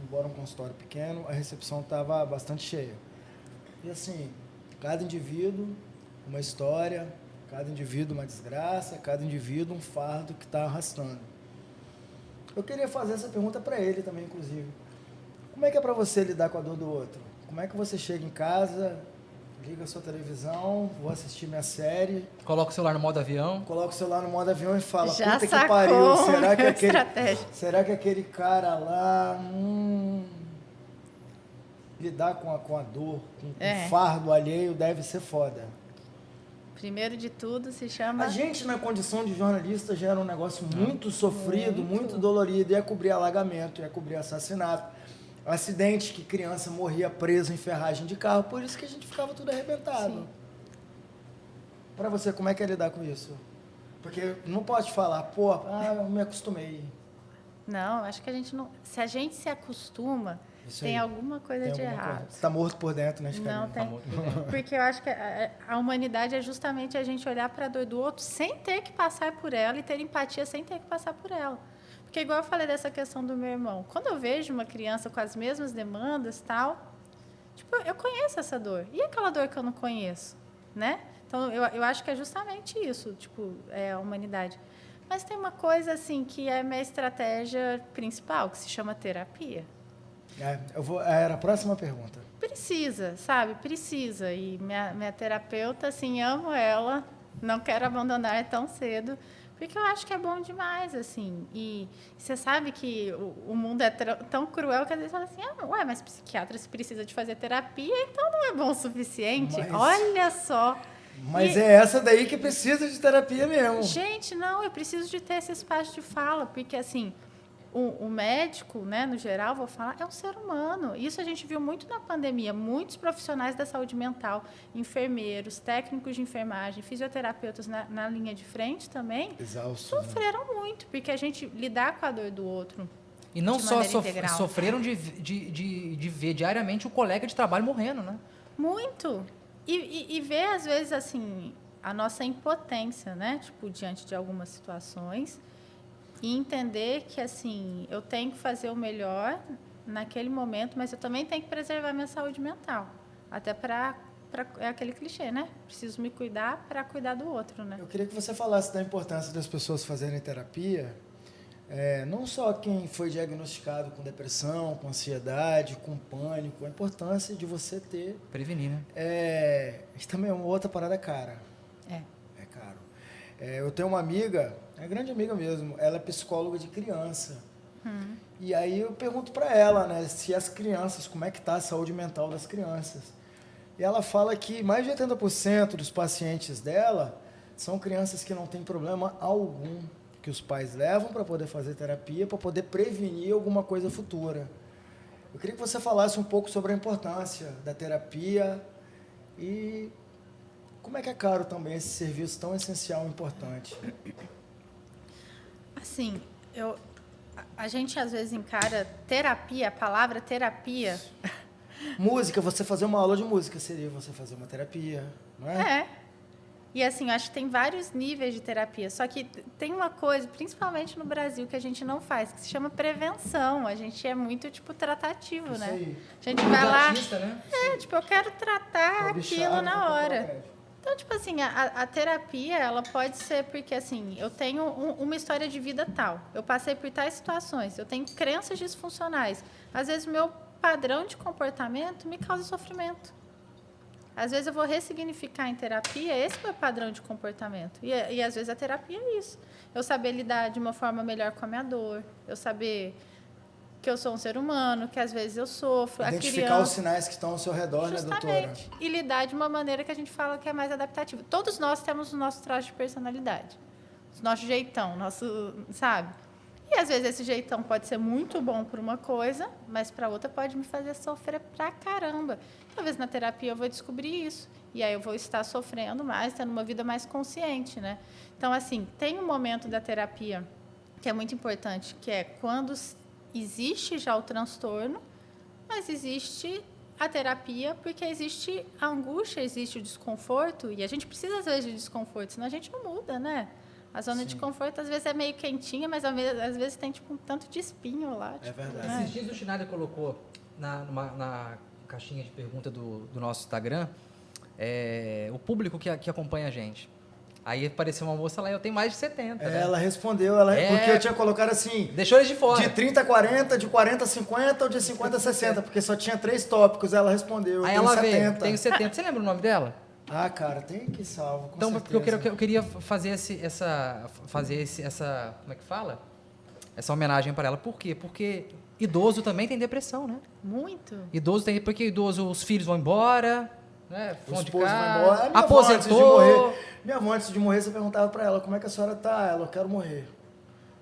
Embora um consultório pequeno, a recepção estava bastante cheia. E assim, cada indivíduo, uma história, cada indivíduo uma desgraça, cada indivíduo um fardo que está arrastando. Eu queria fazer essa pergunta para ele também, inclusive. Como é que é para você lidar com a dor do outro? Como é que você chega em casa, liga a sua televisão, vou assistir minha série... Coloca o celular no modo avião. Coloca o celular no modo avião e fala, Já puta que pariu, será que aquele cara lá... lidar com a dor, com o fardo alheio deve ser foda. Primeiro de tudo se chama... A gente, na condição de jornalista, já era um negócio muito sofrido, muito dolorido. Ia cobrir alagamento, ia cobrir assassinato. Acidente que criança morria presa em ferragem de carro. Por isso que a gente ficava tudo arrebentado. Para você, como é que é lidar com isso? Porque não pode falar, eu me acostumei. Não, acho que a gente não... Se a gente se acostuma... Isso tem aí. alguma coisa de errado. Você está morto por dentro, né, Chicarinho? Não tem. Porque eu acho que a humanidade é justamente a gente olhar para a dor do outro sem ter que passar por ela e ter empatia sem ter que passar por ela. Porque, igual eu falei dessa questão do meu irmão, quando eu vejo uma criança com as mesmas demandas, tal, tipo, eu conheço essa dor. E aquela dor que eu não conheço, né? Então, eu acho que é justamente isso, tipo, a humanidade. Mas tem uma coisa, assim, que é a minha estratégia principal, que se chama terapia. Era a próxima pergunta. Precisa, sabe? Precisa. E minha terapeuta, assim, amo ela, não quero abandonar tão cedo, porque eu acho que é bom demais, assim. E você sabe que o mundo é tão cruel que às vezes fala assim, mas psiquiatra, se precisa de fazer terapia, então não é bom o suficiente. Olha só. Mas é essa daí que precisa de terapia mesmo. Gente, não, eu preciso de ter esse espaço de fala, porque, assim... O médico, né, no geral, vou falar, é um ser humano. Isso a gente viu muito na pandemia. Muitos profissionais da saúde mental, enfermeiros, técnicos de enfermagem, fisioterapeutas na linha de frente também, sofreram muito, porque a gente lidar com a dor do outro. E não só sofreram de ver diariamente o colega de trabalho morrendo, né? Muito. E ver, às vezes, assim, a nossa impotência, né? Tipo, diante de algumas situações. E entender que, assim, eu tenho que fazer o melhor naquele momento, mas eu também tenho que preservar minha saúde mental. Até é aquele clichê, né? Preciso me cuidar para cuidar do outro, né? Eu queria que você falasse da importância das pessoas fazerem terapia, não só quem foi diagnosticado com depressão, com ansiedade, com pânico, a importância de você ter... Prevenir, né? Também é uma outra parada cara. É caro. Eu tenho uma amiga... É grande amiga mesmo, ela é psicóloga de criança. E aí eu pergunto para ela, né, se as crianças, como é que está a saúde mental das crianças. E ela fala que mais de 80% dos pacientes dela são crianças que não têm problema algum, que os pais levam para poder fazer terapia, para poder prevenir alguma coisa futura. Eu queria que você falasse um pouco sobre a importância da terapia e como é que é caro também esse serviço tão essencial e importante. Assim, a gente às vezes encara terapia, a palavra terapia. Música, você fazer uma aula de música seria você fazer uma terapia, não é? É. E assim, eu acho que tem vários níveis de terapia. Só que tem uma coisa, principalmente no Brasil, que a gente não faz, que se chama prevenção. A gente é muito, tipo, tratativo, Isso né? aí. A gente vai lá. Imediatista, né? Tipo, eu quero tratar Tô bichado, aquilo vou na pro hora. médico. Então, tipo assim, a terapia, ela pode ser porque, assim, eu tenho uma história de vida tal. Eu passei por tais situações. Eu tenho crenças disfuncionais. Às vezes, o meu padrão de comportamento me causa sofrimento. Às vezes eu vou ressignificar em terapia esse meu padrão de comportamento. E às vezes a terapia é isso. Eu saber lidar de uma forma melhor com a minha dor. Eu saber que eu sou um ser humano, que às vezes eu sofro. Identificar a criança, os sinais que estão ao seu redor, né, doutora? justamente. E lidar de uma maneira que a gente fala que é mais adaptativa. Todos nós temos o nosso traço de personalidade. O nosso jeitão, nosso, sabe? E às vezes esse jeitão pode ser muito bom para uma coisa, mas para outra pode me fazer sofrer pra caramba. Talvez na terapia eu vou descobrir isso. E aí eu vou estar sofrendo mais, tendo uma vida mais consciente, né? Então, assim, tem um momento da terapia que é muito importante, que é quando existe já o transtorno, mas existe a terapia porque existe a angústia, existe o desconforto, e a gente precisa, às vezes, de desconforto, senão a gente não muda, né? A zona de conforto, às vezes, é meio quentinha, mas às vezes tem tipo, um tanto de espinho lá. É verdade. né? Esses dias o Schneider colocou na caixinha de pergunta do nosso Instagram o público que acompanha a gente. Aí apareceu uma moça lá, eu tenho mais de 70. né? Ela respondeu, porque eu tinha colocado assim, Deixou eles de fora. de 30 a 40, de 40 a 50 ou de 50 a 60, porque só tinha 3 tópicos. Ela respondeu, Aí eu ela tenho veio, 70. tenho 70. Você lembra o nome dela? Ah, cara, tem aqui salvo, com Então, porque certeza. eu queria fazer essa como é que fala? Essa homenagem para ela. Por quê? Porque idoso também tem depressão, né? Muito. Idoso tem, porque idoso, os filhos vão embora, né? O Vão de esposo vai casa, embora. Minha avó, antes de aposentou. morrer, você perguntava pra ela, como é que a senhora tá? Ela, eu quero morrer.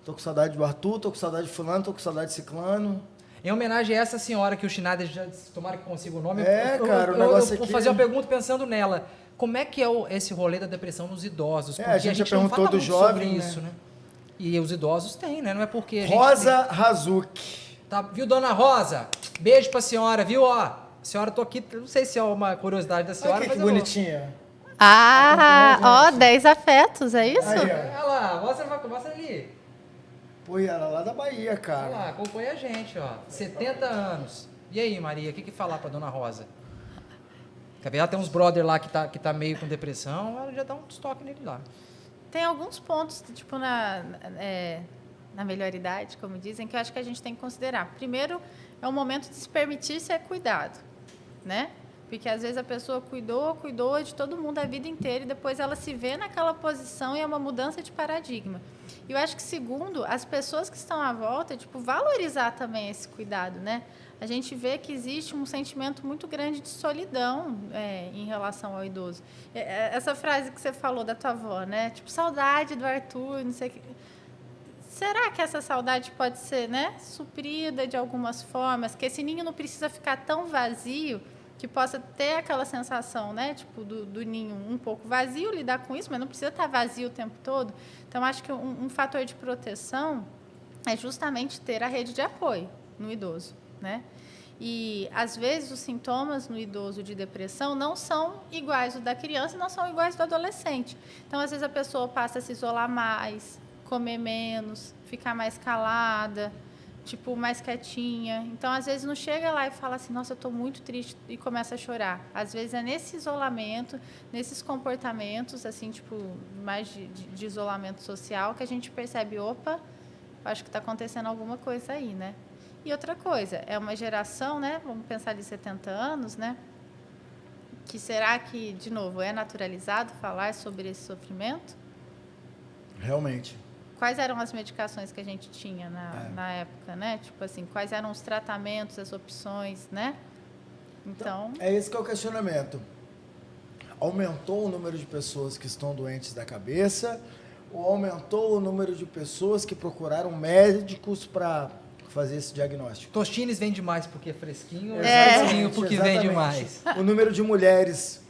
Tô com saudade do Arthur, tô com saudade de fulano, tô com saudade de ciclano. Em homenagem a essa senhora que o Schneider já disse, tomara que consiga o nome, Cara, o negócio eu vou aqui- fazer uma pergunta pensando nela. Como é que é esse rolê da depressão nos idosos? Porque a gente já não perguntou fala do muito jovem, sobre né? isso, né? E os idosos têm, né? Não é porque a gente Rosa Razuki. Tá, viu, dona Rosa? Beijo pra senhora, viu? Ó, a senhora, tô aqui, não sei se é uma curiosidade da senhora, Olha mas que eu vou. bonitinha. Ah, 10 afetos, é isso? Aí, Olha lá, mostra ali. Pô, e ela lá da Bahia, Olha cara. lá, acompanha a gente, ó. 70 anos. E aí, Maria, o que falar pra dona Rosa? Quer ver? Ela tem uns brother lá que tá meio com depressão, ela já dá um estoque nele lá. Tem alguns pontos, tipo, na melhor idade, como dizem, que eu acho que a gente tem que considerar. Primeiro, é o momento de se permitir ser cuidado, né? Porque às vezes a pessoa cuidou de todo mundo a vida inteira e depois ela se vê naquela posição e é uma mudança de paradigma. E eu acho que, segundo, as pessoas que estão à volta, tipo, valorizar também esse cuidado, né? A gente vê que existe um sentimento muito grande de solidão em relação ao idoso. Essa frase que você falou da tua avó, né? Tipo, saudade do Arthur, não sei o que. Será que essa saudade pode ser, né, suprida de algumas formas? Que esse ninho não precisa ficar tão vazio que possa ter aquela sensação, né, tipo, do ninho um pouco vazio, lidar com isso, mas não precisa estar vazio o tempo todo. Então, acho que um fator de proteção é justamente ter a rede de apoio no idoso, né? E, às vezes, os sintomas no idoso de depressão não são iguais ao da criança, não são iguais ao do adolescente. Então, às vezes, a pessoa passa a se isolar mais, comer menos, ficar mais calada, tipo, mais quietinha. Então, às vezes, não chega lá e fala assim, nossa, eu estou muito triste, e começa a chorar. Às vezes, é nesse isolamento, nesses comportamentos, assim, tipo, mais de isolamento social, que a gente percebe, opa, acho que está acontecendo alguma coisa aí, né? E outra coisa, é uma geração, né, vamos pensar de 70 anos, né, que será que, de novo, é naturalizado falar sobre esse sofrimento? Realmente. Quais eram as medicações que a gente tinha na época, né? Tipo assim, quais eram os tratamentos, as opções, né? Então... É esse que é o questionamento. Aumentou o número de pessoas que estão doentes da cabeça ou aumentou o número de pessoas que procuraram médicos para fazer esse diagnóstico? Tostines vende mais porque é fresquinho, ou É. fresquinho porque vende Exatamente. mais? O número de mulheres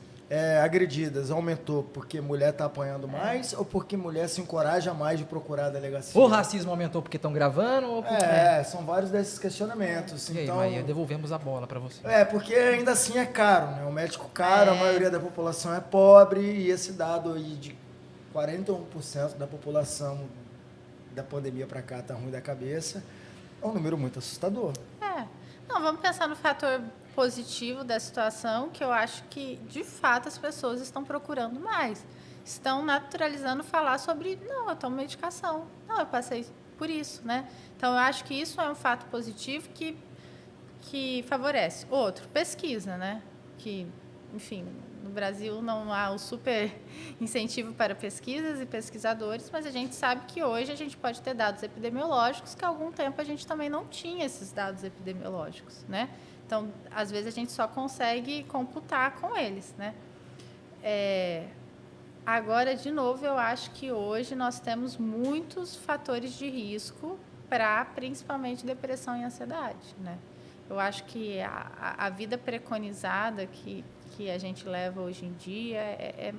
agredidas aumentou porque mulher está apanhando mais ou porque mulher se encoraja mais de procurar a delegacia? O racismo aumentou porque estão gravando ou porque... São vários desses questionamentos. E aí, Então, Maia, devolvemos a bola para você. porque ainda assim é caro, né? O médico caro, a maioria da população é pobre e esse dado aí de 41% da população da pandemia para cá tá ruim da cabeça é um número muito assustador. Não, vamos pensar no fator positivo da situação, que eu acho que, de fato, as pessoas estão procurando mais. Estão naturalizando falar sobre, não, eu tomo medicação, não, eu passei por isso, né? Então, eu acho que isso é um fato positivo que favorece. Outro, pesquisa, né? Que, enfim, no Brasil não há o super incentivo para pesquisas e pesquisadores, mas a gente sabe que hoje a gente pode ter dados epidemiológicos que há algum tempo a gente também não tinha esses dados epidemiológicos, né? Então, às vezes, a gente só consegue computar com eles, né? Agora, de novo, eu acho que hoje nós temos muitos fatores de risco para, principalmente, depressão e ansiedade, né? Eu acho que a vida preconizada que a gente leva hoje em dia é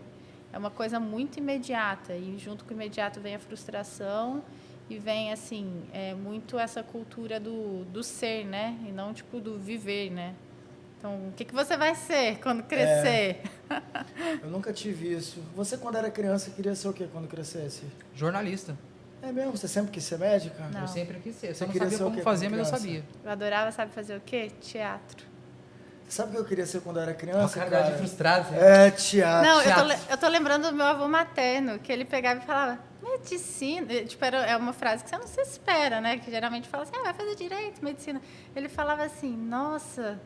uma coisa muito imediata, e junto com o imediato vem a frustração e vem, assim, muito essa cultura do ser, né? E não, tipo, do viver, né? Então, o que você vai ser quando crescer? Eu nunca tive isso. Você, quando era criança, queria ser o quê quando crescesse? Jornalista. É mesmo? Você sempre quis ser médica? Não. Eu sempre quis ser. Você Eu não queria sabia ser o como quê fazer, quando mas eu criança? sabia. Eu adorava, sabe fazer o quê? Teatro. Sabe o que eu queria ser quando eu era Uma criança, cara cara? de frustrado. Né? Teatro. Não, teatro. eu tô lembrando do meu avô materno, que ele pegava e falava, medicina, tipo, é uma frase que você não se espera, né? Que geralmente fala assim, vai fazer direito, medicina. Ele falava assim, nossa,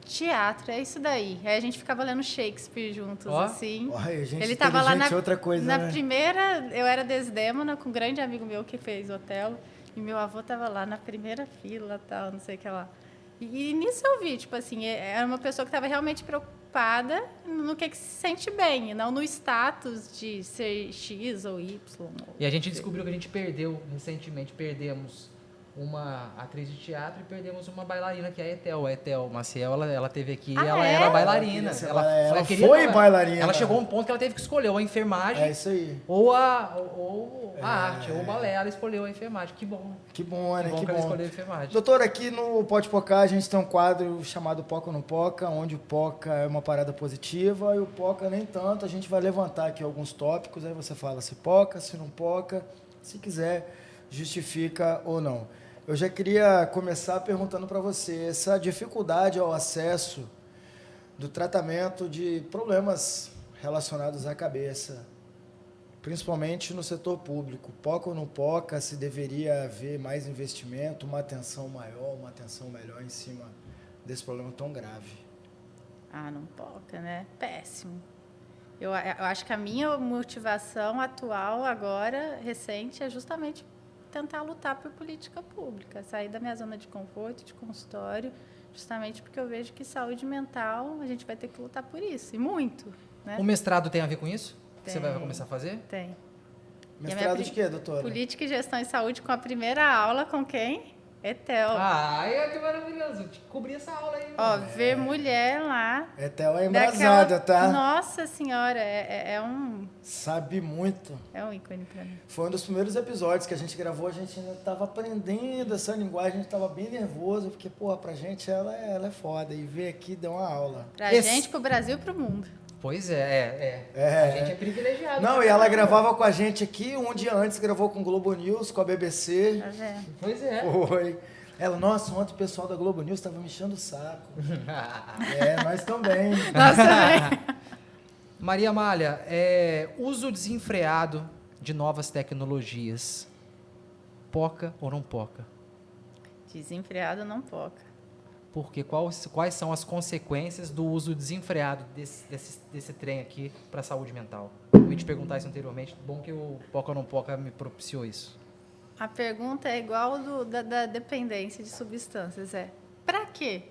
teatro, é isso daí. Aí a gente ficava lendo Shakespeare juntos, assim. Olha, gente Ele tava lá inteligente é outra coisa, na né? primeira, eu era Desdémona, com um grande amigo meu que fez Otelo, e meu avô tava lá na primeira fila, tal, não sei o que lá. E nisso eu vi, tipo assim, era uma pessoa que estava realmente preocupada no que se sente bem, e não no status de ser X ou Y. E a gente descobriu que a gente perdeu, recentemente, perdemos uma atriz de teatro e perdemos uma bailarina, que é a Etel. A Etel Maciel, ela teve aqui, ela era bailarina. Ela foi bailarina. Ela chegou a um ponto que ela teve que escolher ou a enfermagem, É isso aí. ou a arte, ou o balé. Ela escolheu a enfermagem. Que bom. Que bom, né? Que bom Que que ela bom. escolheu a enfermagem. Doutor, aqui no Pode Pocar a gente tem um quadro chamado Poca ou Não Poca, onde o Poca é uma parada positiva e o Poca nem tanto. A gente vai levantar aqui alguns tópicos, aí você fala se poca, se não poca, se quiser, justifica ou não. Eu já queria começar perguntando para você, essa dificuldade ao acesso do tratamento de problemas relacionados à cabeça, principalmente no setor público, poca ou não poca, se deveria haver mais investimento, uma atenção maior, uma atenção melhor em cima desse problema tão grave? Não poca, né? Péssimo. Eu acho que a minha motivação atual, agora, recente, é justamente tentar lutar por política pública, sair da minha zona de conforto, de consultório, justamente porque eu vejo que saúde mental, a gente vai ter que lutar por isso, e muito, né? O mestrado tem a ver com isso? Que você Tem. vai começar a fazer? Tem. Mestrado de quê, doutora? Política e Gestão em Saúde, com a primeira aula com quem? Etel. Que maravilhoso. Cobri essa aula aí. Ó, ver mulher lá. Etel é embrasada, tá? Nossa Senhora, é um Sabe muito. ícone pra mim. Foi um dos primeiros episódios que a gente gravou, a gente ainda estava aprendendo essa linguagem, a gente estava bem nervoso, porque, porra, pra gente ela é foda. E ver aqui deu uma aula. Pra gente, pro Brasil e pro mundo. Pois A gente é privilegiado. Não, e ela gravava com a gente aqui, um dia antes gravou com o Globo News, com a BBC. Tá vendo? Pois é. Foi. Ela, nossa, ontem o pessoal da Globo News estava me enchendo o saco. Nós também. Nós também. Maria Amália, uso desenfreado de novas tecnologias. Poca ou não poca? Desenfreado não poca. Porque quais são as consequências do uso desenfreado desse trem aqui para a saúde mental? Eu ia te perguntar isso anteriormente. Bom que o Poca ou não Poca me propiciou isso. A pergunta é igual da dependência de substâncias. Pra quê?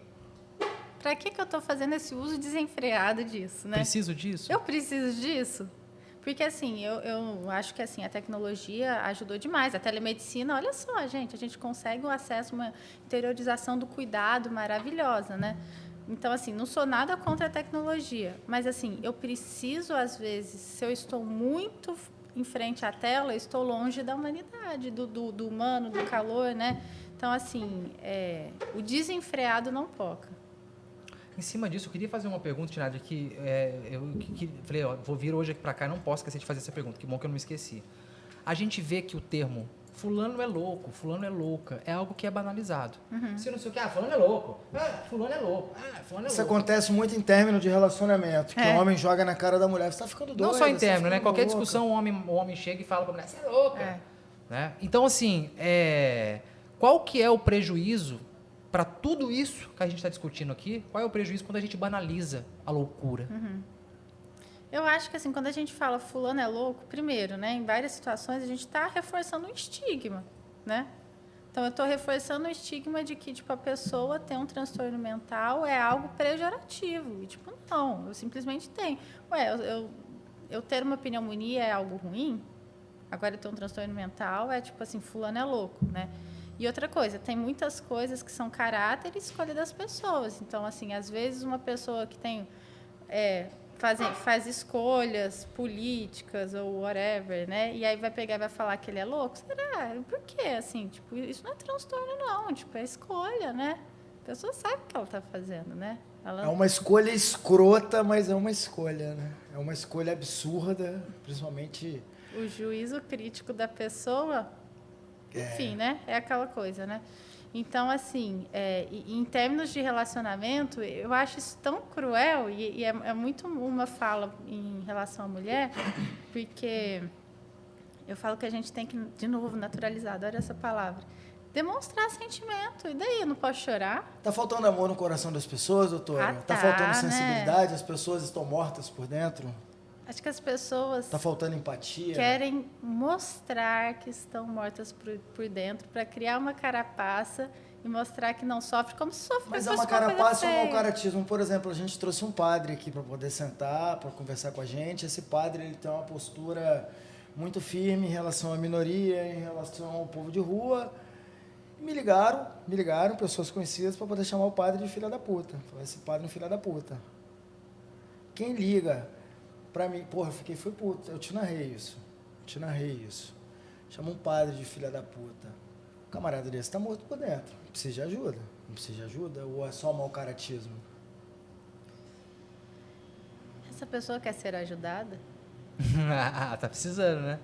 Pra que eu estou fazendo esse uso desenfreado disso, né? Preciso disso? Eu preciso disso? Porque, assim, eu acho que assim, a tecnologia ajudou demais. A telemedicina, olha só, gente, a gente consegue um acesso, uma interiorização do cuidado maravilhosa, né? Então, assim, não sou nada contra a tecnologia, mas, assim, eu preciso, às vezes, se eu estou muito em frente à tela, eu estou longe da humanidade, do humano, do calor, né? Então, assim, o desenfreado não poca. Em cima disso, eu queria fazer uma pergunta, Tinádia, que falei, ó, vou vir hoje aqui para cá, não posso esquecer de fazer essa pergunta, que bom que eu não me esqueci. A gente vê que o termo fulano é louco, fulano é louca, é algo que é banalizado. Se não sei o que, fulano é louco, fulano é louco, fulano é Isso louco. acontece muito em término de relacionamento, que o homem joga na cara da mulher, você tá ficando doido. Não só em você tá término, né? ficando Qualquer louca. discussão, o homem chega e fala pra mulher, você é louca. É. Né? Então, assim, qual que é o prejuízo para tudo isso que a gente está discutindo aqui? Qual é o prejuízo quando a gente banaliza a loucura? Eu acho que, assim, quando a gente fala fulano é louco, primeiro, né, em várias situações, a gente está reforçando um estigma, né? Então, eu estou reforçando o estigma de que, tipo, a pessoa tem um transtorno mental é algo pejorativo. E, tipo, não, eu simplesmente tenho. Eu ter uma pneumonia é algo ruim? Agora, eu ter um transtorno mental é, tipo assim, fulano é louco, né? E outra coisa, tem muitas coisas que são caráter e escolha das pessoas. Então, assim, às vezes uma pessoa que tem... faz escolhas políticas ou whatever, né? E aí vai pegar e vai falar que ele é louco. Será? Por quê? Assim, tipo, isso não é transtorno, não. Tipo, é escolha, né? A pessoa sabe o que ela está fazendo, né? É uma escolha escrota, mas é uma escolha, né? É uma escolha absurda, principalmente... O juízo crítico da pessoa, enfim, né? É aquela coisa, né? Então, assim, em termos de relacionamento, eu acho isso tão cruel e é muito uma fala em relação à mulher, porque eu falo que a gente tem que, de novo, naturalizar, adoro essa palavra, demonstrar sentimento. E daí, eu não posso chorar? Tá faltando amor no coração das pessoas, doutora? Tá faltando sensibilidade? Né? As pessoas estão mortas por dentro? Acho que as pessoas... Tá faltando empatia? Querem mostrar que estão mortas por dentro para criar uma carapaça e mostrar que não sofre como se sofre. Mas é uma carapaça ou um mau caratismo? Por exemplo, a gente trouxe um padre aqui para poder sentar, para conversar com a gente. Esse padre ele tem uma postura muito firme em relação à minoria, em relação ao povo de rua. E me ligaram pessoas conhecidas para poder chamar o padre de filha da puta. Falar, esse padre é um filho da puta. Quem liga... Pra mim, porra, fui puto, eu te narrei isso. Chama um padre de filha da puta. Um camarada desse tá morto por dentro. Precisa de ajuda. Não precisa de ajuda? Ou é só mau caratismo? Essa pessoa quer ser ajudada? Tá precisando, né?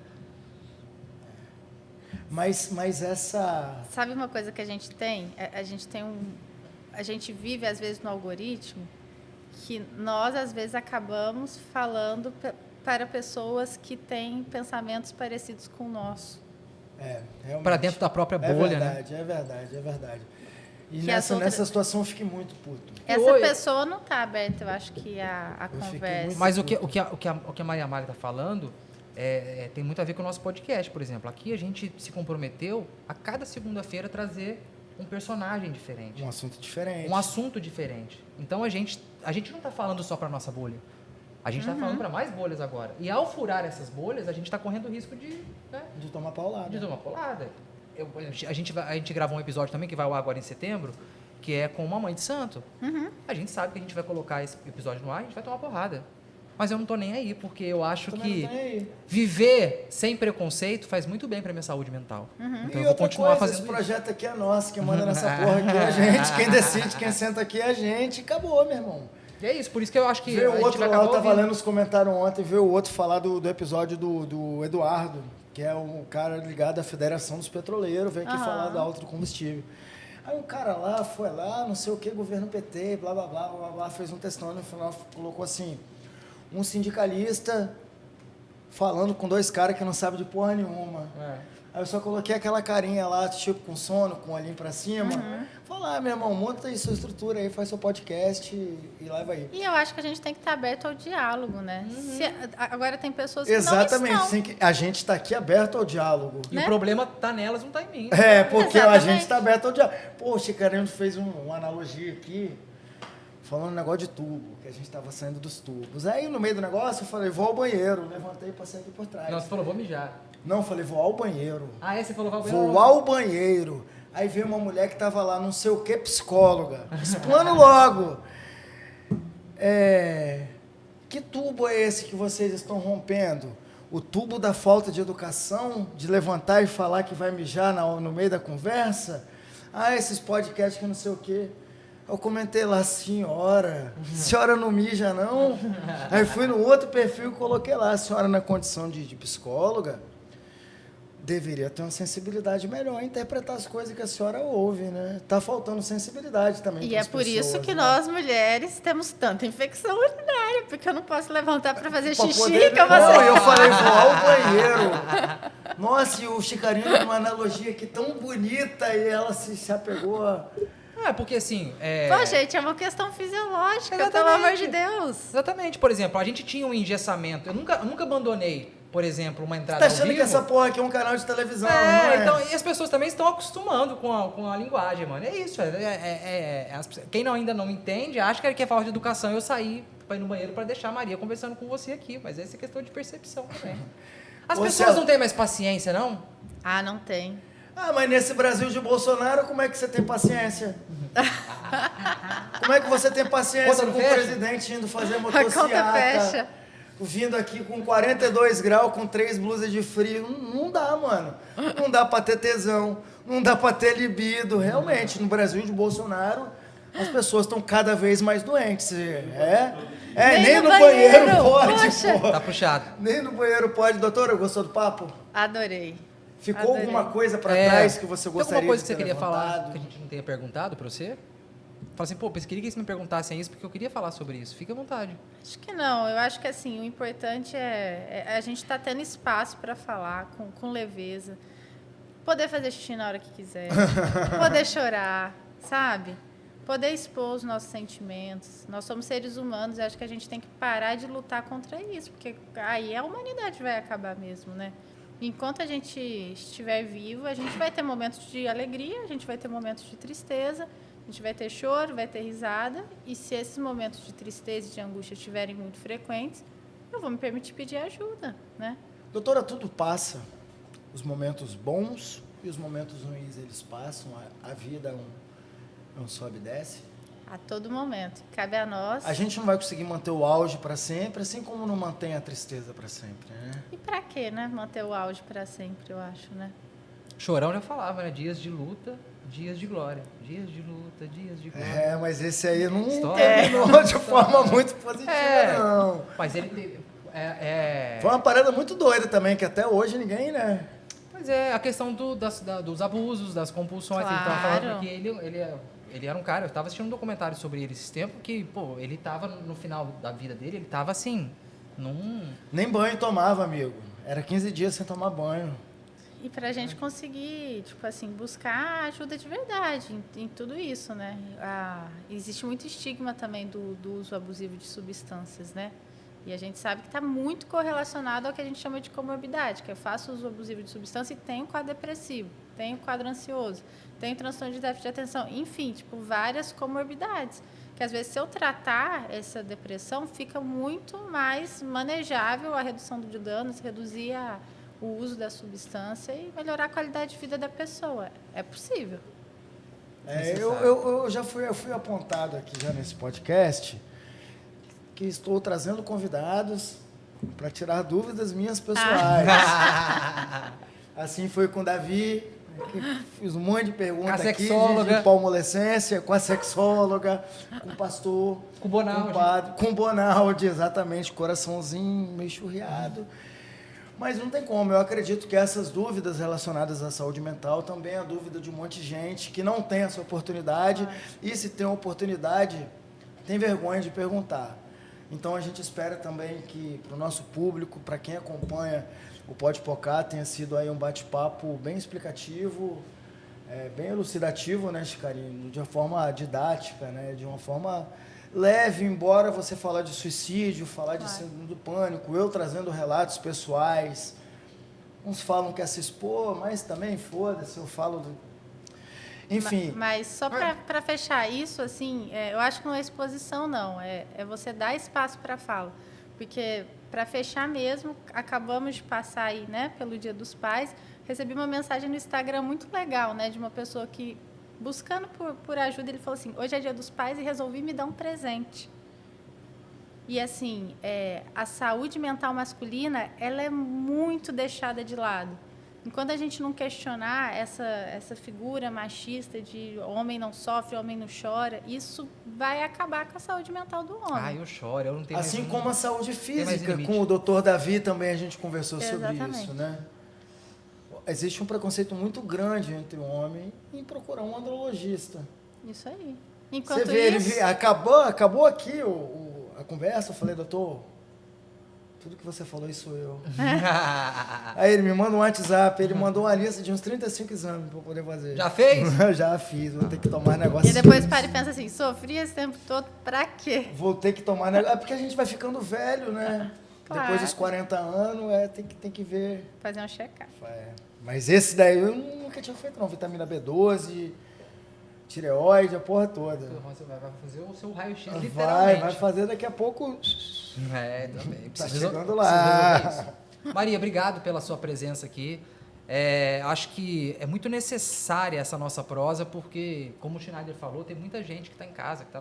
Mas essa... Sabe uma coisa que a gente tem? A gente vive, às vezes, no algoritmo que nós, às vezes, acabamos falando para pessoas que têm pensamentos parecidos com o nosso. Realmente. Para dentro da própria bolha, né? É verdade. E nessa situação eu fiquei muito puto. Essa pessoa não está aberta, eu acho que a conversa. Mas o que a Maria Amália está falando tem muito a ver com o nosso podcast, por exemplo. Aqui a gente se comprometeu a cada segunda-feira trazer um personagem diferente. Um assunto diferente. Um assunto diferente. Então a gente não está falando só para nossa bolha. A gente está falando para mais bolhas agora. E ao furar essas bolhas, a gente está correndo o risco de tomar paulada. De tomar paulada. A gente gravou um episódio também que vai ao ar agora em setembro, que é com uma mãe de santo. A gente sabe que a gente vai colocar esse episódio no ar e a gente vai tomar porrada. Mas eu não tô nem aí, porque eu acho que viver sem preconceito faz muito bem pra minha saúde mental. Então eu vou continuar fazendo esse projeto aqui é nosso, quem manda nessa porra aqui é a gente, quem decide, quem senta aqui é a gente, acabou, meu irmão. E é isso, por isso que eu acho que veio a gente vai acabar ouvindo. Eu tava lendo os comentários ontem, veio o outro falar do episódio do Eduardo, que é um cara ligado à Federação dos Petroleiros, veio aqui falar da alta do combustível. Aí um cara lá, foi lá, não sei o que, governo PT, blá, blá, blá, blá, blá, fez um textão, no final colocou assim... Um sindicalista falando com dois caras que não sabem de porra nenhuma. Aí eu só coloquei aquela carinha lá, tipo, com sono, com o olhinho pra cima. Falar, meu irmão, monta aí sua estrutura aí, faz seu podcast e leva aí. E eu acho que a gente tem que estar aberto ao diálogo, né? Agora tem pessoas que exatamente, não estão. a gente está aqui aberto ao diálogo. E o problema tá nelas, não tá em mim. Porque a gente está aberto ao diálogo. Pô, o Chicarinho fez uma analogia aqui, falando um negócio de tubo, que a gente estava saindo dos tubos. Aí, no meio do negócio, eu falei, vou ao banheiro. Levantei e passei aqui por trás. Não, você falou, vou mijar. Não, eu falei, vou ao banheiro. Você falou, vou ao banheiro? Vou ao banheiro. Aí veio uma mulher que estava lá, não sei o que, psicóloga. Explano logo. Que tubo é esse que vocês estão rompendo? O tubo da falta de educação, de levantar e falar que vai mijar no meio da conversa? Esses podcasts que não sei o quê. Eu comentei lá, senhora não mija não? Aí fui no outro perfil e coloquei lá, a senhora na condição de psicóloga, deveria ter uma sensibilidade melhor, interpretar as coisas que a senhora ouve, né? Tá faltando sensibilidade também. E é por isso que nós, mulheres, temos tanta infecção urinária, porque eu não posso levantar para fazer xixi, que eu vou Não, ser... eu falei, vou ao banheiro. Nossa, e o Chicarinho deu uma analogia aqui tão bonita e ela se apegou a... Porque assim... Pô, gente, é uma questão fisiológica, Exatamente. pelo amor de Deus. Exatamente. Por exemplo, a gente tinha um engessamento. Eu nunca abandonei, por exemplo, uma entrada Tá ao achando vivo. que essa porra aqui é um canal de televisão, não é? Então, e as pessoas também estão acostumando com a linguagem, mano. É isso. Quem ainda não entende, acha que ele quer falar de educação. Eu saí para ir no banheiro para deixar a Maria conversando com você aqui. Mas essa é questão de percepção também. As pessoas não têm mais paciência, não? Não tem. Mas nesse Brasil de Bolsonaro, como é que você tem paciência? Como é que você tem paciência com o presidente indo fazer motociata, vindo aqui com 42 graus, com 3 blusas de frio? Não dá, mano. Não dá pra ter tesão, não dá pra ter libido. Realmente, no Brasil de Bolsonaro, as pessoas estão cada vez mais doentes. Nem no banheiro pode, pô. Tá puxado. Nem no banheiro pode. Doutora, gostou do papo? Adorei. Ficou alguma coisa pra trás que você gostaria de ter Tem alguma coisa que você queria levantado? falar que a gente não tenha perguntado pra você? Fala assim, eu queria que vocês me perguntassem isso porque eu queria falar sobre isso. Fica à vontade. Acho que não. Eu acho que assim, o importante é a gente estar tendo espaço para falar com leveza. Poder fazer xixi na hora que quiser. Poder chorar, sabe? Poder expor os nossos sentimentos. Nós somos seres humanos e acho que a gente tem que parar de lutar contra isso, porque aí a humanidade vai acabar mesmo, né? Enquanto a gente estiver vivo, a gente vai ter momentos de alegria, a gente vai ter momentos de tristeza, a gente vai ter choro, vai ter risada. E se esses momentos de tristeza e de angústia estiverem muito frequentes, eu vou me permitir pedir ajuda, né? Doutora, tudo passa. Os momentos bons e os momentos ruins, eles passam. A vida é um sobe e desce. A todo momento. Cabe a nós. A gente não vai conseguir manter o auge para sempre, assim como não mantém a tristeza para sempre, né? E pra quê, né? Manter o auge para sempre, eu acho, né? Chorão já falava, né? Dias de luta, dias de glória. Dias de luta, dias de glória. Mas esse aí não História. terminou de forma muito positiva, não. Mas ele teve... Foi uma parada muito doida também, que até hoje ninguém, né? Pois é, a questão dos abusos, das compulsões. Claro. Ele estava falando que ele era um cara, eu estava assistindo um documentário sobre ele esse tempo, que, pô, ele estava no final da vida dele, ele estava assim, Nem banho tomava, amigo. Era 15 dias sem tomar banho. E pra gente conseguir, tipo assim, buscar ajuda de verdade em tudo isso, né? Existe muito estigma também do uso abusivo de substâncias, né? E a gente sabe que está muito correlacionado ao que a gente chama de comorbidade, que eu faço uso abusivo de substância e tenho quadro depressivo, tenho quadro ansioso, tenho transtorno de déficit de atenção, enfim, tipo, várias comorbidades. Que às vezes, se eu tratar essa depressão, fica muito mais manejável a redução de danos, reduzir o uso da substância e melhorar a qualidade de vida da pessoa. É possível. Eu fui apontado aqui já nesse podcast que estou trazendo convidados para tirar dúvidas minhas pessoais. Assim foi com o Davi, que fiz um monte de perguntas aqui de palmolescência, com a sexóloga, com o pastor, com o Bonaldi. Com o padre, com o Bonaldi, exatamente, coraçãozinho meio churriado. Mas não tem como, eu acredito que essas dúvidas relacionadas à saúde mental também é a dúvida de um monte de gente que não tem essa oportunidade e se tem a oportunidade, tem vergonha de perguntar. Então a gente espera também que para o nosso público, para quem acompanha o Pode Pocar, tenha sido aí um bate-papo bem explicativo, bem elucidativo, né, Chicarinho? De uma forma didática, né? De uma forma leve, embora você falar de suicídio, falar de síndrome do pânico, eu trazendo relatos pessoais. Uns falam que é se expor, mas também foda-se, eu falo do... Enfim. Mas só para fechar isso, assim, eu acho que não é exposição, não. É você dar espaço para a fala. Porque, para fechar mesmo, acabamos de passar aí, né, pelo Dia dos Pais, recebi uma mensagem no Instagram muito legal, né, de uma pessoa que, buscando por ajuda, ele falou assim, hoje é Dia dos Pais e resolvi me dar um presente. E, assim, a saúde mental masculina, ela é muito deixada de lado. Enquanto a gente não questionar essa figura machista de homem não sofre, homem não chora, isso vai acabar com a saúde mental do homem. Ah, eu choro, eu não tenho Assim mais como a saúde mais física, limite. com o Dr. Davi também a gente conversou sobre Exatamente. isso, né? Existe um preconceito muito grande entre o homem em procurar um andrologista. Isso aí. Você Enquanto vê, isso... acabou aqui a conversa, eu falei, doutor, tudo que você falou, isso sou eu. Aí ele me manda um WhatsApp, ele mandou uma lista de uns 35 exames para eu poder fazer. Já fez? Já fiz, vou ter que tomar negócio. E depois para e pensa assim, sofri esse tempo todo pra quê? Vou ter que tomar negócio. É porque a gente vai ficando velho, né? Claro. Depois dos 40 anos, tem que ver. Fazer um check-up. Mas esse daí eu nunca tinha feito, não. Vitamina B12, tireoide, a porra toda. Você vai fazer o seu raio-x, literalmente. Vai fazer daqui a pouco. Também. Tá Preciso chegando preciso lá. resolver isso. Maria, obrigado pela sua presença aqui. Acho que é muito necessária essa nossa prosa, porque, como o Schneider falou, tem muita gente que está em casa, que está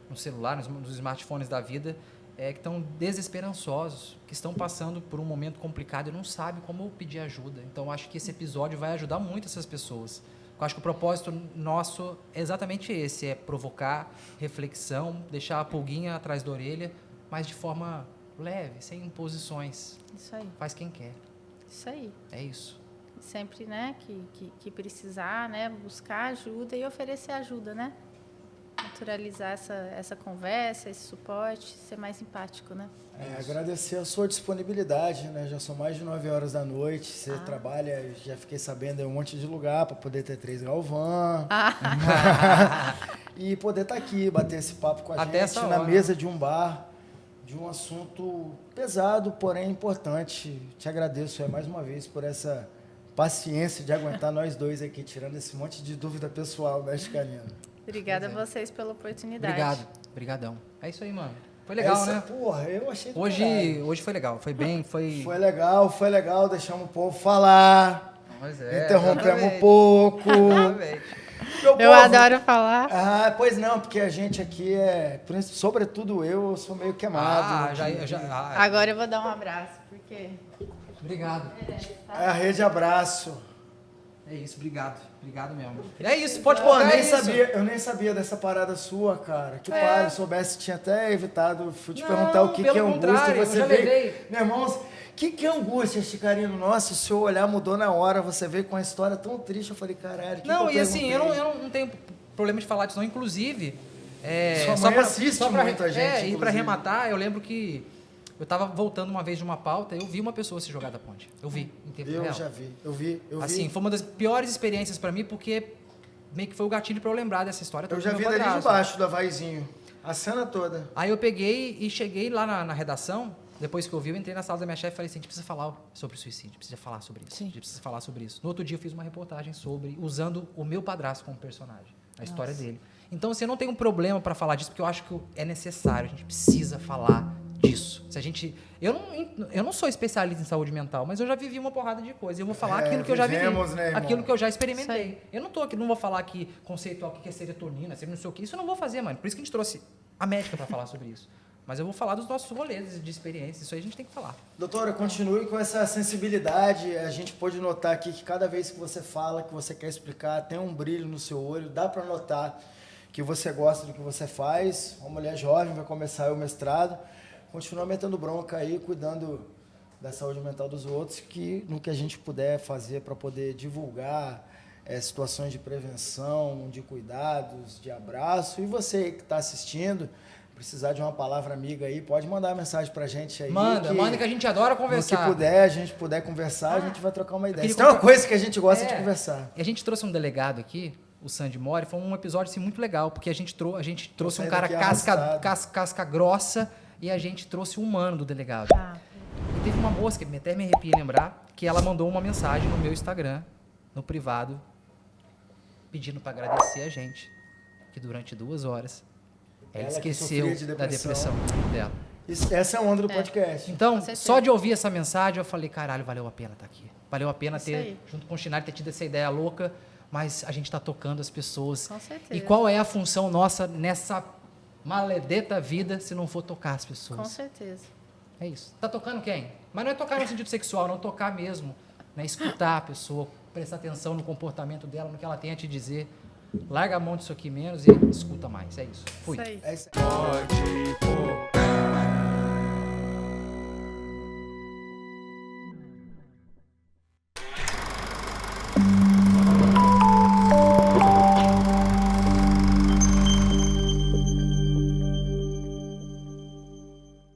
no celular, nos smartphones da vida, que estão desesperançosos, que estão passando por um momento complicado e não sabem como pedir ajuda. Então, acho que esse episódio vai ajudar muito essas pessoas. Eu acho que o propósito nosso é exatamente esse, é provocar reflexão, deixar a pulguinha atrás da orelha, mas de forma leve, sem imposições. Isso aí. Faz quem quer. Isso aí. É isso. Sempre, né, que precisar, né, buscar ajuda e oferecer ajuda, né? Naturalizar essa conversa, esse suporte, ser mais empático, né? Agradecer a sua disponibilidade, né? Já são mais de 9 horas da noite. Você trabalha, já fiquei sabendo, em um monte de lugar para poder ter 3 Galvão. E poder estar aqui, bater esse papo com a Até gente essa na hora. mesa de um bar, de um assunto pesado, porém importante. Te agradeço mais uma vez por essa paciência de aguentar nós dois aqui, tirando esse monte de dúvida pessoal, né, Chicarina? Obrigada a vocês pela oportunidade. Obrigado. Obrigadão. É isso aí, mano. Foi legal, né? Porra, eu achei do caralho. Hoje foi legal. Foi bem, foi... Foi legal, deixamos o povo falar, Mas interrompemos um exatamente. pouco. Exatamente. Meu Eu povo- adoro falar. Pois não, porque a gente aqui sobretudo eu sou meio queimado. Agora eu vou dar um abraço, porque... Obrigado. É a rede abraço. É isso, obrigado. Obrigado mesmo. É isso, pode Pô, contar isso. eu nem sabia dessa parada sua, cara. Que pariu, soubesse, tinha até evitado. Fui te Não, perguntar o que é pelo angústia. contrário, E você eu já veio. levei. Meu irmão, o que é angústia, Chicarino? Nossa, o seu olhar mudou na hora. Você veio com uma história tão triste. Eu falei, caralho, que Não, que e assim, eu perguntei? não tenho problema de falar disso, não. Inclusive, Sua mãe assiste muita gente, E para inclusive. arrematar, eu lembro que eu tava voltando uma vez de uma pauta e eu vi uma pessoa se jogar da ponte. Eu vi, em tempo Eu real. já vi, eu vi. Assim, foi uma das piores experiências para mim, porque meio que foi o gatilho para eu lembrar dessa história. Eu toda já do vi meu dali de padrasto. baixo do Havaizinho. A cena toda. Aí eu peguei e cheguei lá na redação, depois que eu vi, eu entrei na sala da minha chefe e falei assim, a gente precisa falar sobre suicídio, a gente precisa falar sobre isso, a gente precisa falar sobre isso. No outro dia eu fiz uma reportagem sobre, usando o meu padrasto como personagem, a história dele. Então, assim, eu não tenho um problema para falar disso, porque eu acho que é necessário, a gente precisa falar disso. Se a gente... Eu não sou especialista em saúde mental, mas eu já vivi uma porrada de coisa. Eu vou falar aquilo que eu já vivi, vivemos, né, irmão? aquilo que eu já Isso experimentei. aí. Eu não tô aqui, não vou falar aqui conceitual o que é serotonina, não sei o que. Isso eu não vou fazer, mano. Por isso que a gente trouxe a médica para falar sobre isso. Mas eu vou falar dos nossos rolês de experiência. Isso aí a gente tem que falar. Doutora, continue com essa sensibilidade. A gente pode notar aqui que cada vez que você fala, que você quer explicar, tem um brilho no seu olho. Dá para notar que você gosta do que você faz. Uma mulher jovem, vai começar o mestrado. Continua metendo bronca aí, cuidando da saúde mental dos outros, no que a gente puder fazer para poder divulgar situações de prevenção, de cuidados, de abraço. E você que está assistindo, precisar de uma palavra amiga aí, pode mandar uma mensagem para a gente aí. Manda que a gente adora conversar. No que puder, a gente puder conversar, a gente vai trocar uma ideia. queria Se tem uma contar- coisa que a gente gosta de conversar. E a gente trouxe um delegado aqui, o Sandy Mori, foi um episódio assim, muito legal, porque a gente trouxe um sair cara daqui arrastado. casca grossa e a gente trouxe o humano do delegado. Tá. E teve uma moça, que até me arrepia em lembrar, que ela mandou uma mensagem no meu Instagram, no privado, pedindo para agradecer a gente, que durante 2 horas ela Ela que esqueceu sofria de da depressão. depressão dela. Essa é a onda do podcast. Então, Com certeza. só de ouvir essa mensagem, eu falei, caralho, valeu a pena estar aqui. Valeu a pena Isso ter, aí. junto com o Schneider, ter tido essa ideia louca, mas a gente está tocando as pessoas. Com certeza. E qual é a função nossa maledeta vida se não for tocar as Com pessoas. certeza. É isso. Tá tocando quem? Mas não é tocar no sentido sexual, não tocar mesmo. Né? Escutar a pessoa, prestar atenção no comportamento dela, no que ela tem a te dizer. Larga a mão disso aqui menos e escuta mais. É isso. Fui. Isso aí. É isso aí. Pode pôr.